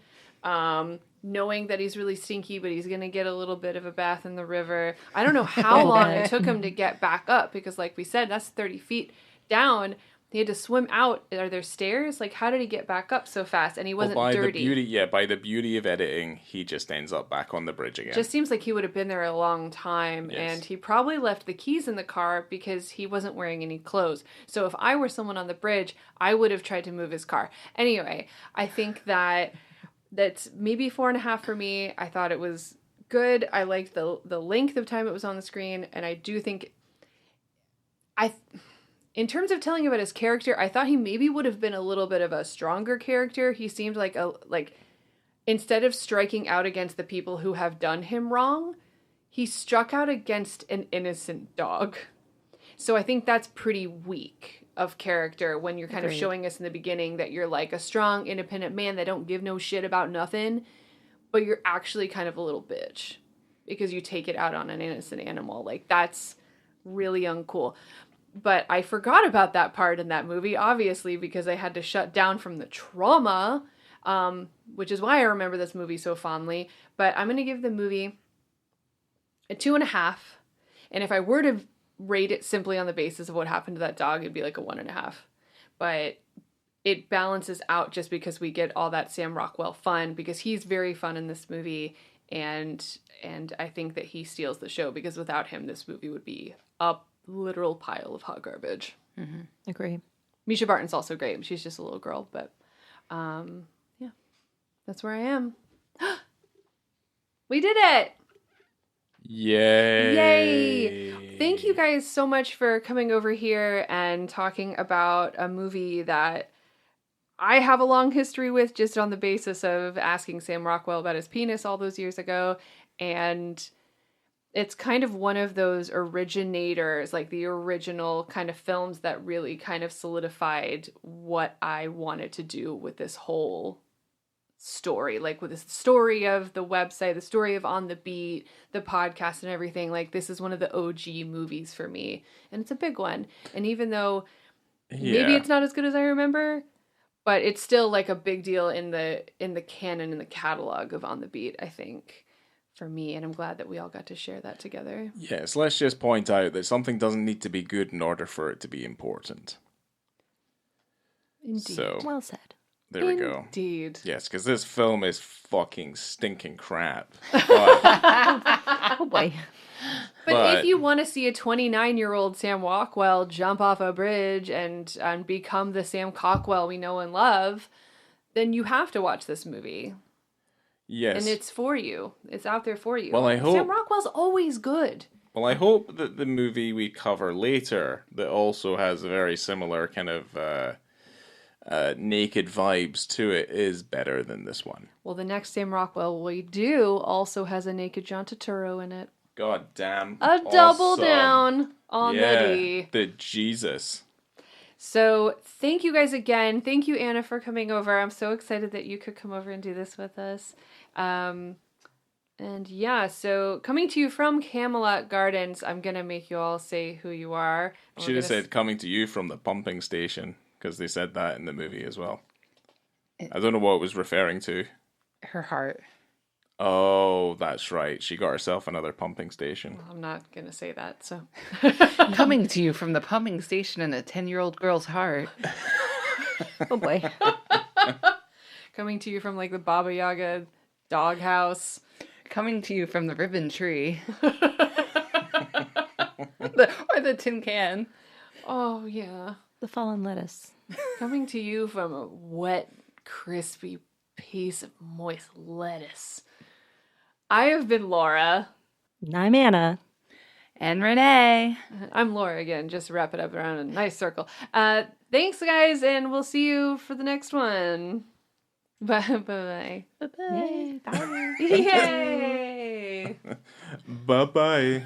knowing that he's really stinky, but he's going to get a little bit of a bath in the river. I don't know how long it took him to get back up, because like we said, that's 30 feet down. He had to swim out. Are there stairs? Like, how did he get back up so fast? And he wasn't dirty. By the beauty of editing, he just ends up back on the bridge again. Just seems like he would have been there a long time, Yes. and he probably left the keys in the car because he wasn't wearing any clothes. So if I were someone on the bridge, I would have tried to move his car. Anyway, I think that's maybe 4.5 for me. I thought it was good. I liked the length of time it was on the screen, and I do think in terms of telling about his character, I thought he maybe would have been a little bit of a stronger character. He seemed like instead of striking out against the people who have done him wrong, he struck out against an innocent dog. So I think that's pretty weak of character when you're kind of showing us in the beginning that you're like a strong, independent man that don't give no shit about nothing, but you're actually kind of a little bitch because you take it out on an innocent animal. Like, that's really uncool. But I forgot about that part in that movie, obviously, because I had to shut down from the trauma, which is why I remember this movie so fondly. But I'm going to give the movie a 2.5. And if I were to rate it simply on the basis of what happened to that dog, it'd be like a 1.5. But it balances out just because we get all that Sam Rockwell fun, because he's very fun in this movie, and I think that he steals the show, because without him, this movie would be a literal pile of hot garbage. Mm-hmm. Agree. Misha Barton's also great. She's just a little girl, but yeah, that's where I am. We did it! Yay! Yay! Thank you guys so much for coming over here and talking about a movie that I have a long history with, just on the basis of asking Sam Rockwell about his penis all those years ago. And it's kind of one of those originators, like the original kind of films that really kind of solidified what I wanted to do with this whole story, like with the story of the website, the story of On the Beat, the podcast and everything. Like, this is one of the OG movies for me, and it's a big one. And even though maybe it's not as good as I remember, but it's still like a big deal in the canon, in the catalog of On the Beat, I think, for me. And I'm glad that we all got to share that together. Yes, let's just point out that something doesn't need to be good in order for it to be important. Indeed. So, Well said. there we go. Indeed. Yes, because this film is fucking stinking crap. Oh boy. But if you want to see a 29-year-old Sam Rockwell jump off a bridge and become the Sam Cockwell we know and love, then you have to watch this movie. Yes. And it's for you. It's out there for you. Well, I hope... Sam Rockwell's always good. Well, I hope that the movie we cover later that also has a very similar kind of naked vibes to it is better than this one. Well, the next Sam Rockwell we do also has a naked John Turturro in it. God damn. A double awesome. down on Yeah, the D. the Jesus. So thank you guys again. Thank you, Anna, for coming over. I'm so excited that you could come over and do this with us. And yeah, so coming to you from Camelot Gardens, I'm going to make you all say who you are. Should have said coming to you from the pumping station, because they said that in the movie as well. I don't know what it was referring to. Her heart. Oh, that's right. She got herself another pumping station. I'm not going to say that, so. Coming to you from the pumping station in a 10-year-old girl's heart. Oh boy. Coming to you from like the Baba Yaga doghouse. Coming to you from the ribbon tree. Or the tin can. Oh, yeah. The fallen lettuce. Coming to you from a wet, crispy piece of moist lettuce. I have been Laura. And I'm Anna. And Renee. I'm Laura again, just to wrap it up around a nice circle. Thanks, guys, and we'll see you for the next one. Bye-bye. Yay. Bye. Yay! Bye-bye.